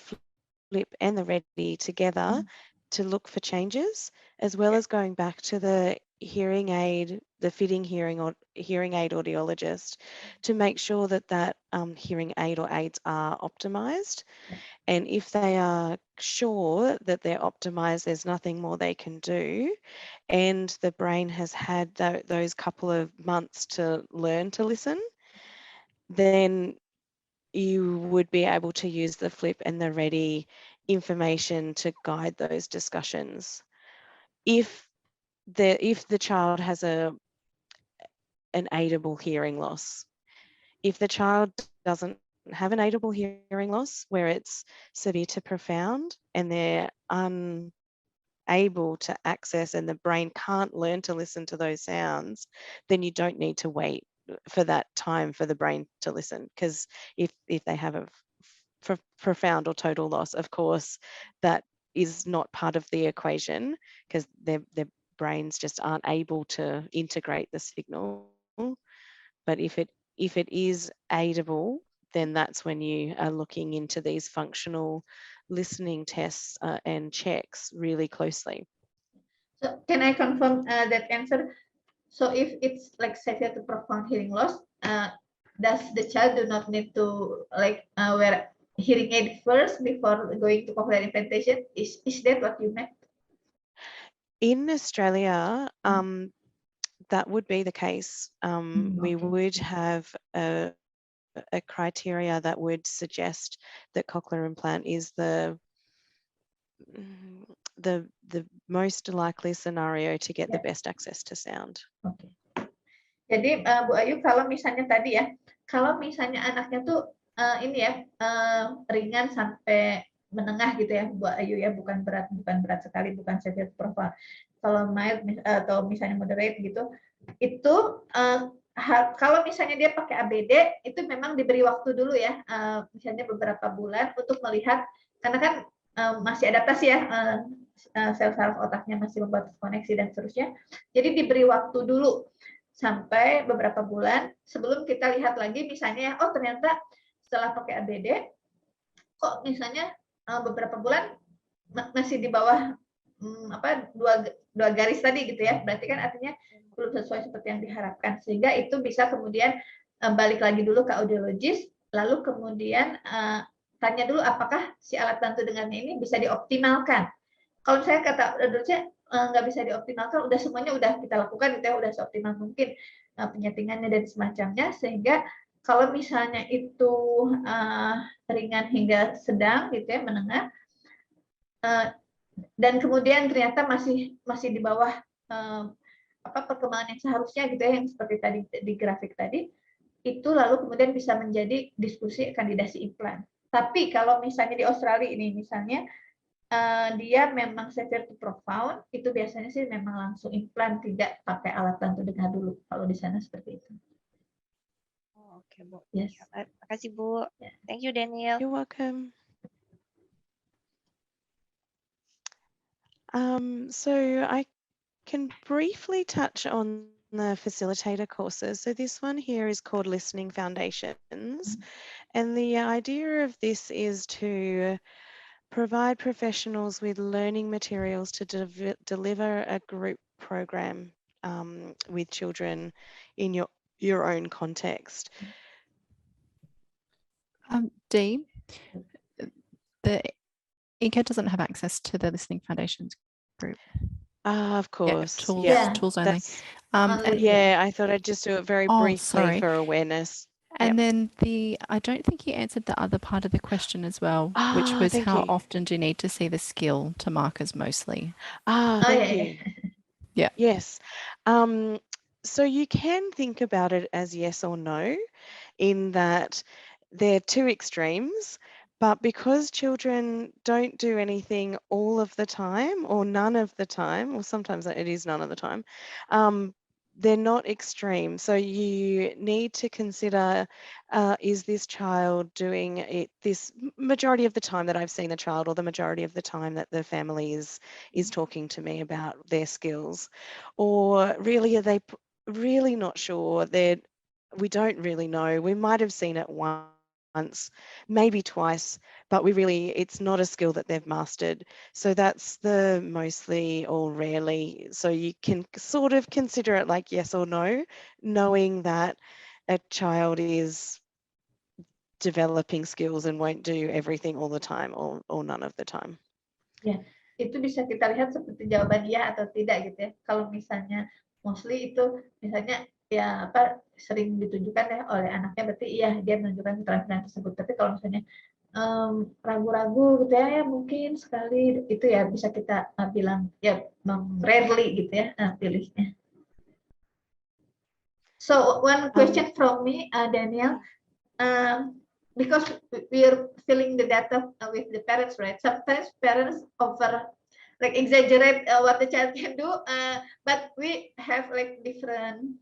FLI-P and the REDDI together to look for changes, as well as going back to the hearing aid, the fitting hearing aid audiologist, to make sure that that hearing aid or aids are optimized. And if they are sure that they're optimized, there's nothing more they can do, and the brain has had those couple of months to learn to listen, then you would be able to use the FLI-P and the REDDI information to guide those discussions. If the child has an aidable hearing loss, if the child doesn't have an aidable hearing loss where it's severe to profound and they're unable to access and the brain can't learn to listen to those sounds, then you don't need to wait for that time for the brain to listen. Because if they have a profound or total loss, of course, that is not part of the equation, because their brains just aren't able to integrate the signal. But if it is aidable, then that's when you are looking into these functional listening tests and checks really closely. So can I confirm that answer? So if it's like severe to profound hearing loss, does the child do not need to wear hearing aid first before going to cochlear implantation? Is that what you meant? In Australia, that would be the case. We would have a criteria that would suggest that cochlear implant is the most likely scenario to get the best access to sound. Oke. Jadi Bu Ayu, kalau misalnya tadi ya, kalau misalnya anaknya tuh ringan sampai menengah gitu ya Bu Ayu ya, bukan berat sekali, bukan severe profound. Kalau mild atau misalnya moderate gitu, itu kalau misalnya dia pakai ABD itu memang diberi waktu dulu ya, misalnya beberapa bulan untuk melihat, karena kan masih adaptasi ya, sel-sel otaknya masih membuat koneksi dan seterusnya. Jadi diberi waktu dulu sampai beberapa bulan sebelum kita lihat lagi misalnya, oh ternyata setelah pakai ABD kok misalnya beberapa bulan masih di bawah dua garis tadi gitu ya, berarti kan artinya belum sesuai seperti yang diharapkan, sehingga itu bisa kemudian balik lagi dulu ke audiologis, lalu kemudian tanya dulu apakah si alat bantu dengarnya ini bisa dioptimalkan. Kalau saya kata dokternya nggak bisa dioptimalkan, udah semuanya udah kita lakukan gitu ya, udah seoptimal mungkin penyetingannya dan semacamnya, sehingga kalau misalnya itu ringan hingga sedang gitu ya, menengah, dan kemudian ternyata masih di bawah perkembangan yang seharusnya gitu ya, yang seperti tadi di grafik tadi, itu lalu kemudian bisa menjadi diskusi kandidasi implan. Tapi kalau misalnya di Australia ini misalnya dia memang severe to profound, itu biasanya sih memang langsung implan, tidak pakai alat bantu dengar dulu. Kalau di sana seperti itu. Oke, Bu. Yes. Terima kasih, Bu. Thank you, Danielle. You're welcome. So I can briefly touch on the facilitator courses. So this one here is called Listening Foundations. And the idea of this is to provide professionals with learning materials to deliver a group program with children in your own context. Dee, the ECA doesn't have access to the Listening Foundations group. Of course. Tools only. I thought I'd just do it very briefly for awareness. And then I don't think you answered the other part of the question as well, which was how often do you need to see the skill to markers mostly? Thank you. Yeah. Yes. So you can think about it as yes or no, in that they're two extremes, but because children don't do anything all of the time or none of the time, or sometimes it is none of the time, they're not extreme. So you need to consider, is this child doing it this majority of the time that I've seen the child, or the majority of the time that the family is talking to me about their skills? Or really, are they really not sure? They're we don't really know. We might have seen it once, maybe twice, but it's not a skill that they've mastered. So that's the mostly or rarely. So you can sort of consider it like yes or no, knowing that a child is developing skills and won't do everything all the time or none of the time. Ya, itu bisa kita lihat seperti jawaban iya atau tidak gitu ya. Kalau misalnya mostly itu misalnya ya apa sering ditunjukkan ya oleh anaknya, berarti iya dia menunjukkan keterampilan tersebut. Tapi kalau misalnya ragu-ragu gitu ya, mungkin sekali itu ya bisa kita bilang ya rarely gitu ya pilihnya. So one question from me, Danielle, because we are filling the data with the parents, right? Sometimes parents exaggerate what the child can do, but we have like different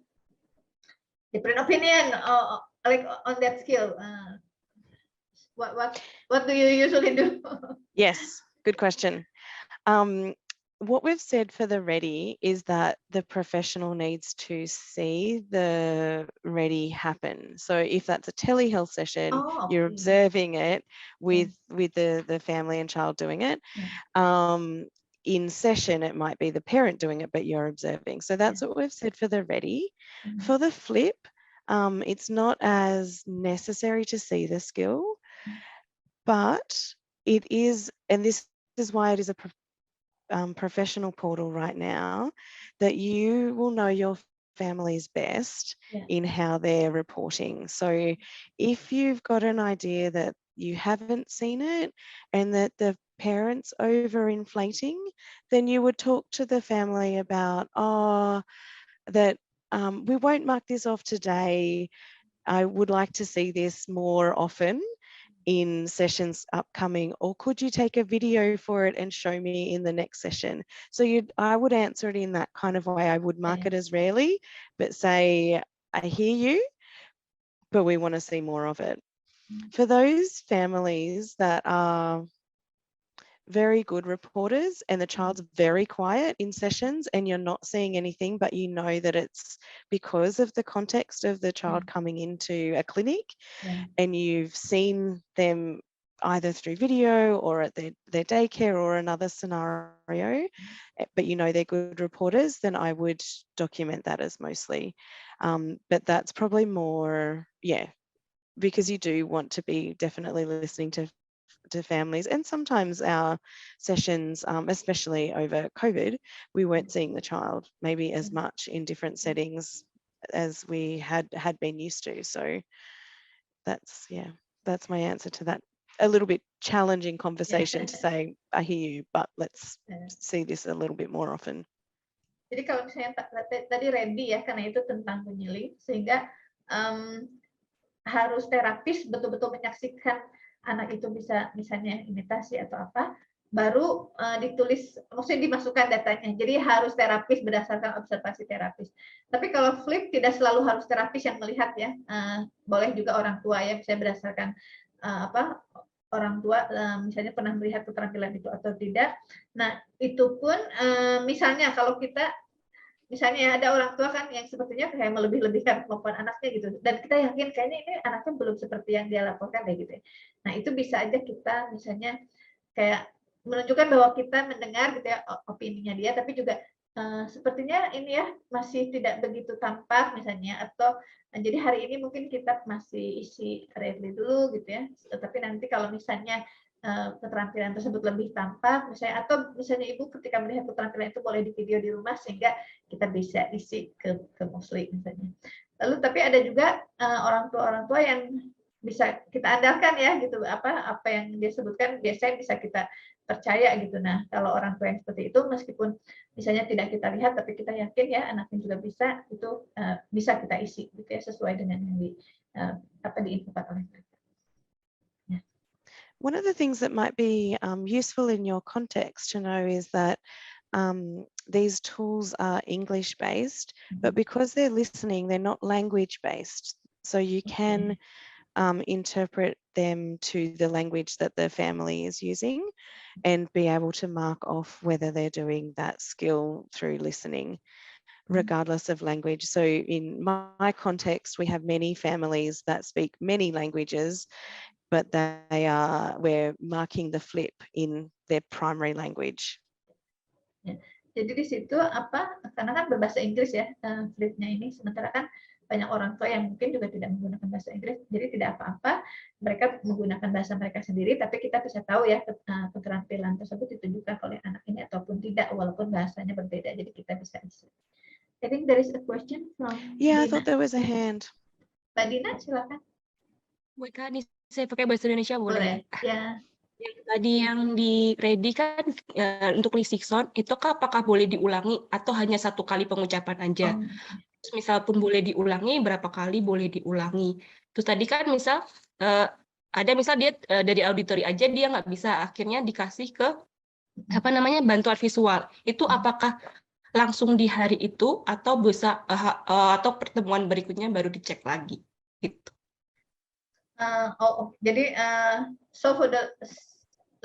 opinion like on that skill. What do you usually do? Yes, good question. What we've said for the REDDI is that the professional needs to see the REDDI happen. So if that's a telehealth session, you're observing it with the family and child doing it. In session, it might be the parent doing it, but you're observing. So that's what we've said for the REDDI. For the FLI-P, it's not as necessary to see the skill, but it is, and this is why it is a professional portal right now, that you will know your families best in how they're reporting. So if you've got an idea that you haven't seen it and that the parents overinflating, then you would talk to the family about, that we won't mark this off today. I would like to see this more often in sessions upcoming, or could you take a video for it and show me in the next session? So I would answer it in that kind of way. I would mark it as rarely, but say, I hear you, but we want to see more of it. For those families that are very good reporters and the child's very quiet in sessions and you're not seeing anything, but you know that it's because of the context of the child coming into a clinic, and you've seen them either through video or at their daycare or another scenario, but you know they're good reporters, then I would document that as mostly. But that's probably more, because you do want to be definitely listening to families. And sometimes our sessions, especially over COVID, we weren't seeing the child maybe as much in different settings as we had been used to. So that's my answer to that. A little bit challenging conversation to say, I hear you, but let's see this a little bit more often. Jadi kalau misalnya tadi REDDI ya, karena itu tentang penyeli, sehingga harus terapis betul-betul menyaksikan anak itu bisa misalnya imitasi atau apa, baru ditulis, maksudnya dimasukkan datanya. Jadi harus terapis berdasarkan observasi terapis. Tapi kalau FLI-P tidak selalu harus terapis yang melihat ya, boleh juga orang tua ya, misalnya berdasarkan orang tua misalnya pernah melihat keterampilan itu atau tidak. Nah itu pun misalnya kalau kita misalnya ada orang tua kan yang sepertinya kayak melebih-lebihkan kemampuan anaknya gitu, dan kita yakin kayaknya ini anaknya belum seperti yang dia laporkan deh gitu ya. Nah itu bisa aja kita misalnya kayak menunjukkan bahwa kita mendengar gitu ya opininya dia, tapi juga sepertinya ini ya masih tidak begitu tampak misalnya, atau jadi hari ini mungkin kita masih isi rarely dulu gitu ya, tapi nanti kalau misalnya keterampilan tersebut lebih tampak misalnya, atau misalnya ibu ketika melihat keterampilan itu boleh di video di rumah sehingga kita bisa isi ke mostly misalnya. Lalu tapi ada juga orang tua yang bisa kita andalkan ya gitu, apa yang dia sebutkan biasanya bisa kita percaya gitu. Nah kalau orang tua yang seperti itu meskipun misalnya tidak kita lihat tapi kita yakin ya anaknya juga bisa, itu bisa kita isi gitu ya sesuai dengan yang diinfokan oleh mereka. One of the things that might be useful in your context to know is that these tools are English-based, but because they're listening, they're not language-based. So you can interpret them to the language that the family is using and be able to mark off whether they're doing that skill through listening. regardless of language. So in my context, we have many families that speak many languages, but we're marking the flip in their primary language. Ya. Jadi di situ karena kan berbahasa Inggris ya flip-nya ini, sementara kan banyak orang tua yang mungkin juga tidak menggunakan bahasa Inggris, jadi tidak apa-apa mereka menggunakan bahasa mereka sendiri, tapi kita bisa tahu ya keterampilan tersebut ditunjukkan oleh anak ini ataupun tidak, walaupun bahasanya berbeda, jadi kita bisa. I think there is a question from Yeah, Dina. I thought there was a hand. Mbak Dina, silakan. Kak, saya pakai bahasa Indonesia boleh? Ya. Yang tadi yang di REDDI kan untuk listening sound, itu apakah boleh diulangi atau hanya satu kali pengucapan aja? Terus misal pun boleh diulangi, berapa kali boleh diulangi? Terus tadi kan misal ada misal dia dari auditory aja dia nggak bisa, akhirnya dikasih ke bantuan visual. Itu apakah langsung di hari itu atau bisa atau pertemuan berikutnya baru dicek lagi gitu? Jadi so for the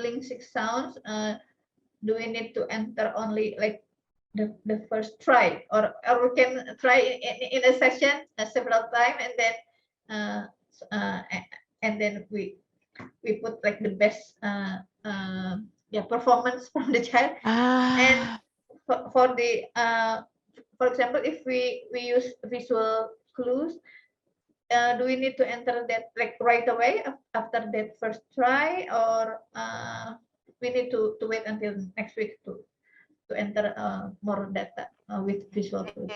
linguistic sounds, do we need to enter only like the first try, or we can try in a session several times, and then we put like the best performance from the child. And for example, if we use visual clues, do we need to enter that like right away after that first try, or we need to wait until next week to enter more data with visual tools?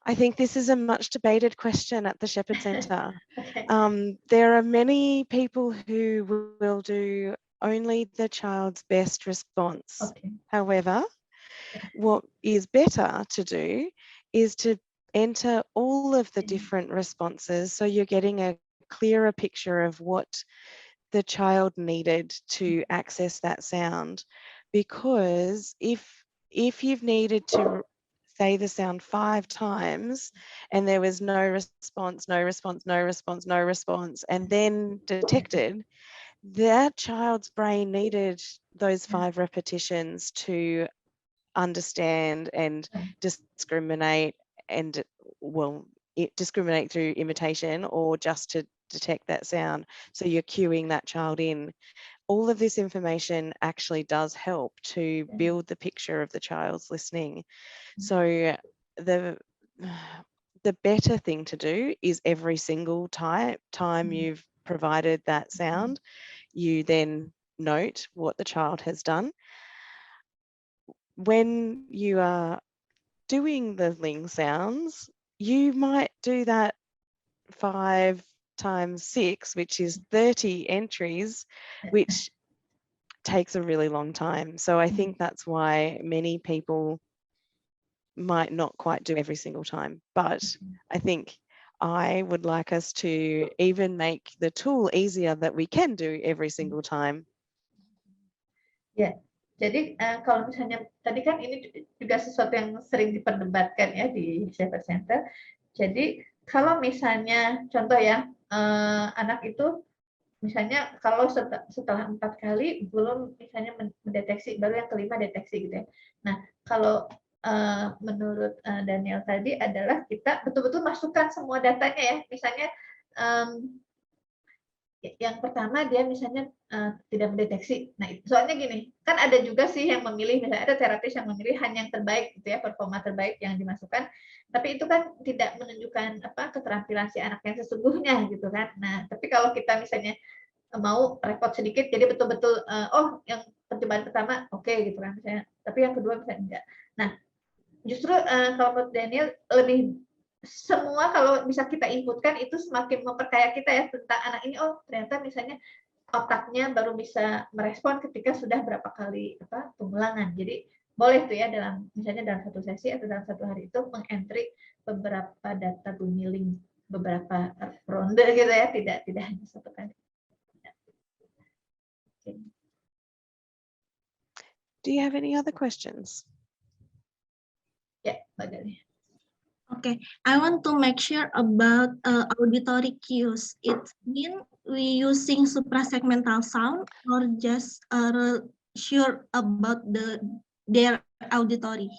I think this is a much debated question at the Shepherd Centre. Okay. There are many people who will do only the child's best response. Okay. However, what is better to do is to enter all of the different responses, so you're getting a clearer picture of what the child needed to access that sound. Because if you've needed to say the sound 5 times and there was no response, and then detected, that child's brain needed those 5 repetitions to understand and discriminate, and discriminate through imitation or just to detect that sound. So you're cueing that child in. All of this information actually does help to build the picture of the child's listening. So the better thing to do is every single time you've provided that sound, you then note what the child has done. When you are doing the ling sounds, you might do that 5 times 6, which is 30 entries, which takes a really long time. So I think that's why many people might not quite do every single time. But I think I would like us to even make the tool easier that we can do every single time. Ya, jadi kalau misalnya tadi kan ini juga sesuatu yang sering diperdebatkan ya di Shepherd Center. Jadi kalau misalnya contoh ya, anak itu misalnya kalau setelah 4 kali belum misalnya mendeteksi, baru yang kelima deteksi gitu ya. Nah, kalau menurut Danielle tadi adalah kita betul-betul masukkan semua datanya ya. Misalnya yang pertama dia misalnya tidak mendeteksi. Nah, soalnya gini, kan ada juga sih yang memilih, misalnya ada terapis yang memilih hanya yang terbaik gitu ya, performa terbaik yang dimasukkan. Tapi itu kan tidak menunjukkan keterampilan si anak yang sesungguhnya gitu kan. Nah, tapi kalau kita misalnya mau repot sedikit, jadi betul-betul yang percobaan pertama oke gitu kan misalnya, tapi yang kedua misalnya enggak. Nah, justru kalau menurut Danielle lebih semua kalau bisa kita inputkan itu semakin memperkaya kita ya tentang anak ini. Oh, ternyata misalnya otaknya baru bisa merespon ketika sudah berapa kali pengulangan. Jadi boleh tuh ya misalnya dalam satu sesi atau dalam satu hari itu mengentry beberapa data bunyi link, beberapa ronde gitu ya, tidak hanya satu kali. Okay. Do you have any other questions? Ya, Mbak Gali. Okay, I want to make sure about auditory cues. It means we using suprasegmental sound or just sure about their auditory?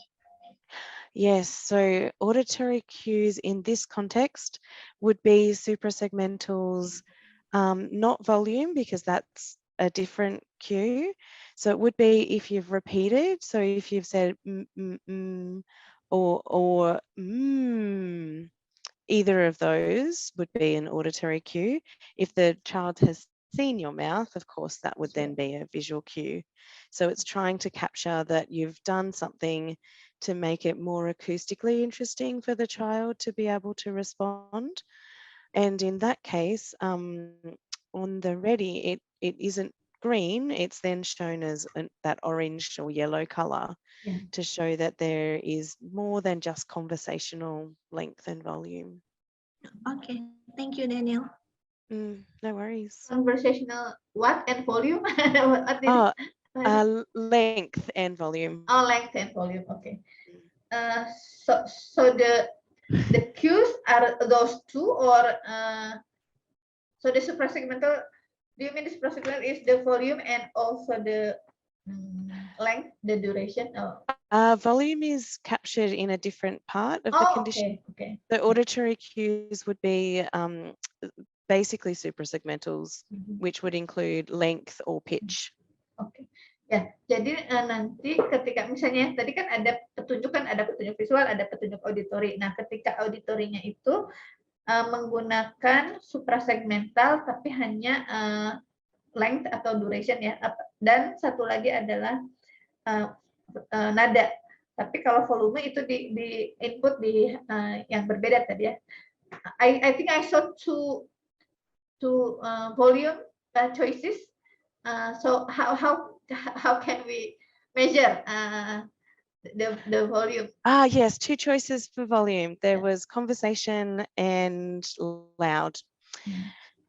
Yes, so auditory cues in this context would be suprasegmentals, not volume, because that's a different cue. So it would be if you've repeated, so if you've said or either of those would be an auditory cue. If the child has seen your mouth, of course, that would then be a visual cue. So it's trying to capture that you've done something to make it more acoustically interesting for the child to be able to respond. And in that case, on the REDDI, it isn't green, it's then shown as that orange or yellow colour to show that there is more than just conversational length and volume. Okay, thank you, Danielle. No worries. Conversational what and volume? What is length and volume. Oh, length and volume. Okay. So the cues are those two, or so the suprasegmental. Do you mean the suprasegmental is the volume and also the length, the duration? Oh. Volume is captured in a different part of the condition. Okay. The auditory cues would be basically suprasegmentals, which would include length or pitch. Oke. Ya, jadi nanti ketika misalnya tadi kan ada petunjuk visual, ada petunjuk auditori. Nah, ketika auditorinya itu menggunakan suprasegmental tapi hanya length atau duration ya. Dan satu lagi adalah nada. Tapi kalau volume itu di input di yang berbeda tadi ya. I think I saw two volume choices. So how can we measure the volume? Yes, two choices for volume. There was conversation and loud.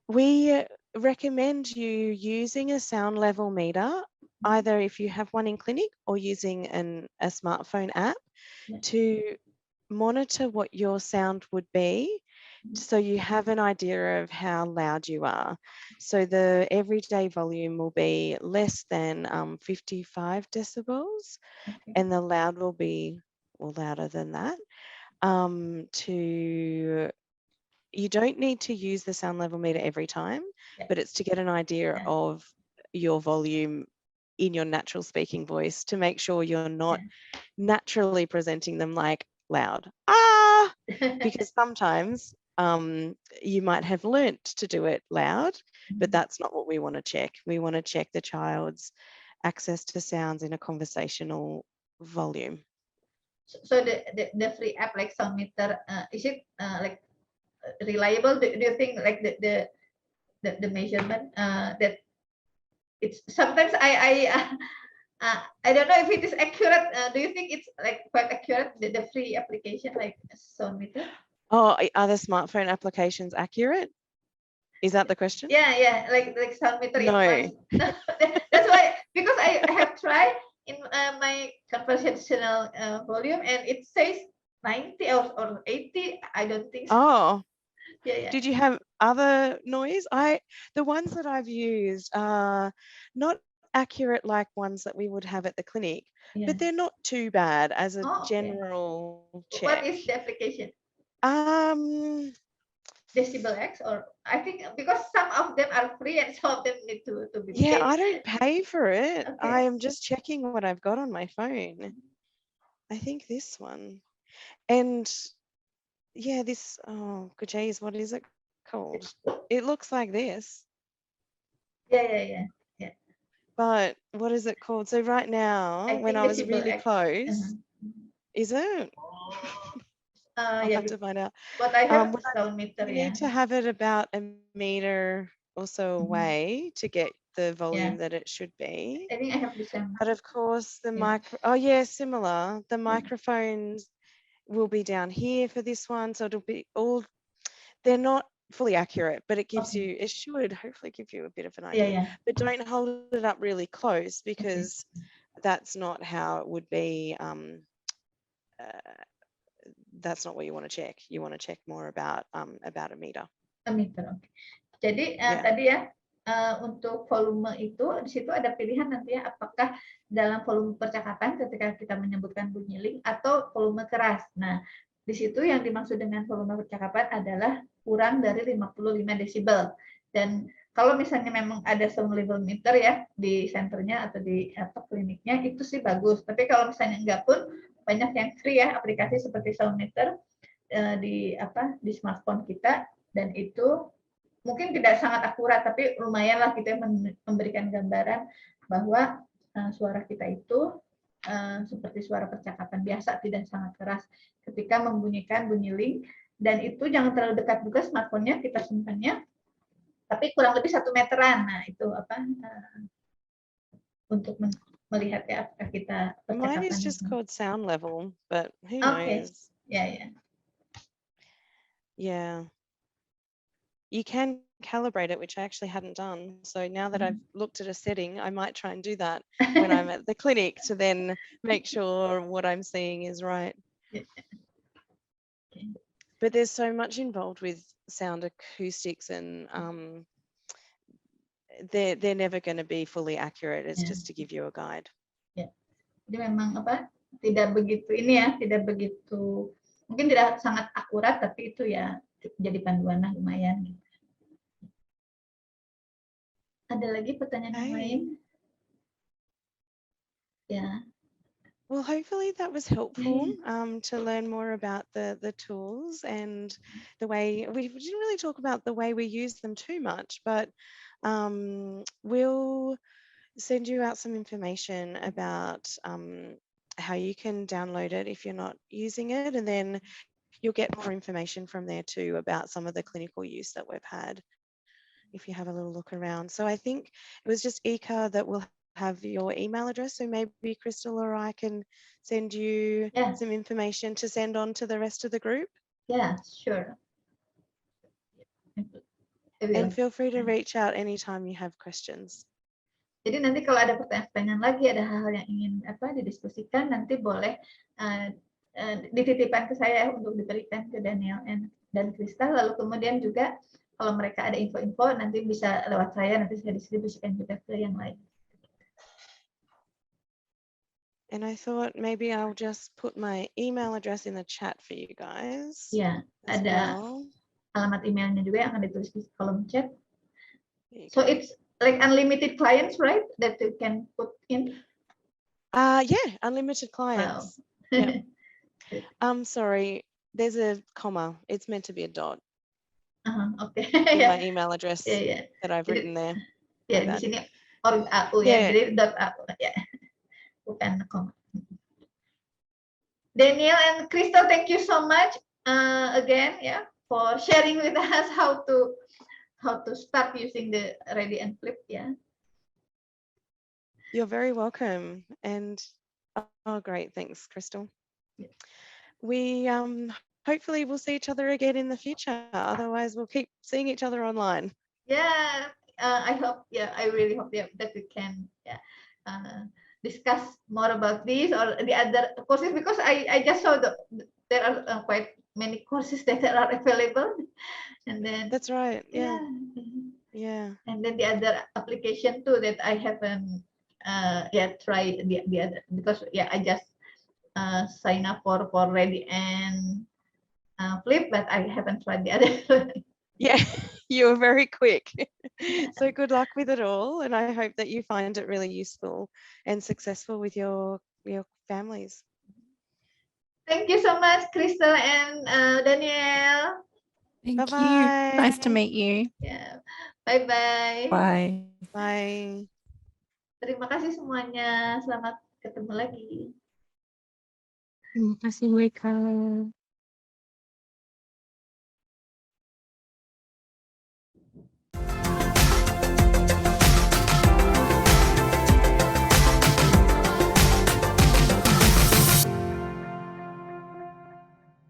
We recommend you using a sound level meter, either if you have one in clinic or using a smartphone app to monitor what your sound would be, so you have an idea of how loud you are. So the everyday volume will be less than 55 decibels, and the loud will be louder than that. You don't need to use the sound level meter every time, but it's to get an idea of your volume in your natural speaking voice to make sure you're not naturally presenting them like loud. Because sometimes you might have learnt to do it loud, but that's not what we want to check. We want to check the child's access to sounds in a conversational volume. So the free app like sound meter, is it like reliable? Do you think like the measurement that it's sometimes I don't know if it is accurate. Do you think it's like quite accurate, the free application like sound meter? Oh, are the smartphone applications accurate? Is that the question? Yeah, like sound meter. No. That's why, because I have tried in my conversational volume and it says 90 or 80. I don't think so. Oh. Yeah. Did you have other noise? The ones that I've used are not accurate like ones that we would have at the clinic, but they're not too bad as a general check. What is the application? Decibel X, or I think because some of them are free and some of them need to be paid. Yeah, I don't pay for it. Okay. I am just checking what I've got on my phone. I think this one. And yeah, this, oh, good geez, what is it called? It looks like this. Yeah. But what is it called? So right now, when I was really close, is it? I'll have to find out. But I have sound meter. You need to have it about a meter or so away to get the volume that it should be. I think I have the same. But of course, the similar. The microphones will be down here for this one, so it'll be all. They're not fully accurate, but it gives you. It should hopefully give you a bit of an idea. Yeah. But don't hold it up really close because that's not how it would be. That's not what you want to check. You want to check more about a meter. A meter. Okay. Jadi tadi ya untuk volume itu di situ ada pilihan nantinya apakah dalam volume percakapan ketika kita menyebutkan bunyi link atau volume keras. Nah, di situ yang dimaksud dengan volume percakapan adalah kurang dari 55 desibel. Dan kalau misalnya memang ada sound level meter ya di senternya atau di kliniknya itu sih bagus. Tapi kalau misalnya enggak pun banyak yang free ya aplikasi seperti sound meter di smartphone kita, dan itu mungkin tidak sangat akurat tapi lumayanlah kita memberikan gambaran bahwa suara kita itu seperti suara percakapan biasa, tidak sangat keras ketika membunyikan bunyi link. Dan itu jangan terlalu dekat juga smartphone-nya, kita simpannya tapi kurang lebih 1 meteran. Nah itu untuk melihat ya apakah kita Mine is percakapan. just called sound level, but who Okay. knows? Yeah. Yeah. You can calibrate it, which I actually hadn't done. So now that I've looked at a setting, I might try and do that when I'm at the clinic to then make sure what I'm seeing is right. Yeah. Okay. But there's so much involved with sound acoustics, and they're never going to be fully accurate. It's just to give you a guide. Ya. Jadi memang tidak begitu tidak begitu, mungkin tidak sangat akurat, tapi itu ya jadi panduan lah lumayan. Gitu. Ada lagi pertanyaan yang lain? Ya. Well, hopefully that was helpful to learn more about the tools and the way. We didn't really talk about the way we use them too much, but we'll send you out some information about how you can download it if you're not using it, and then you'll get more information from there too about some of the clinical use that we've had if you have a little look around. So I think it was just Ika that will have your email address, so maybe Krystle or I can send you some information to send on to the rest of the group. Yeah, sure. And feel free to reach out anytime you have questions. Jadi nanti kalau ada pertanyaan lagi, ada hal-hal yang ingin didiskusikan, nanti boleh dititipkan ke saya untuk diberikan ke Danielle dan Krystle. Lalu kemudian juga kalau mereka ada info-info nanti bisa lewat saya, nanti saya distribusikan juga ke yang lain. And I thought maybe I'll just put my email address in the chat for you guys. Ya, ada alamat emailnya juga yang akan ditulis di kolom chat. So it's like unlimited clients, right? That you can put in. Yeah, unlimited clients. Wow. Yeah. Sorry, there's a comma. It's meant to be a dot. Okay. In my email address that I've written there. Ya, di sini .au ya, jadi .au ya. Bukan koma. Danielle and Krystle, thank you so much again for sharing with us how to start using the REDDI and FLI-P. You're very welcome. And great, thanks, Krystle. Yeah. We hopefully we'll see each other again in the future. Otherwise, we'll keep seeing each other online. Yeah, I hope. Yeah, I really hope that we can discuss more about this or the other courses, because I just saw there are quite many courses that are available, and then that's right. Yeah. And then the other application too that I haven't tried the other, because I just sign up for REDDI and FLI-P, but I haven't tried the other. Yeah, you were very quick. So good luck with it all, and I hope that you find it really useful and successful with your families. Thank you so much, Krystle and Danielle. Thank you. Nice to meet you. Yeah. Bye-bye. Bye. Bye. Terima kasih semuanya. Selamat ketemu lagi. Terima kasih, Weka.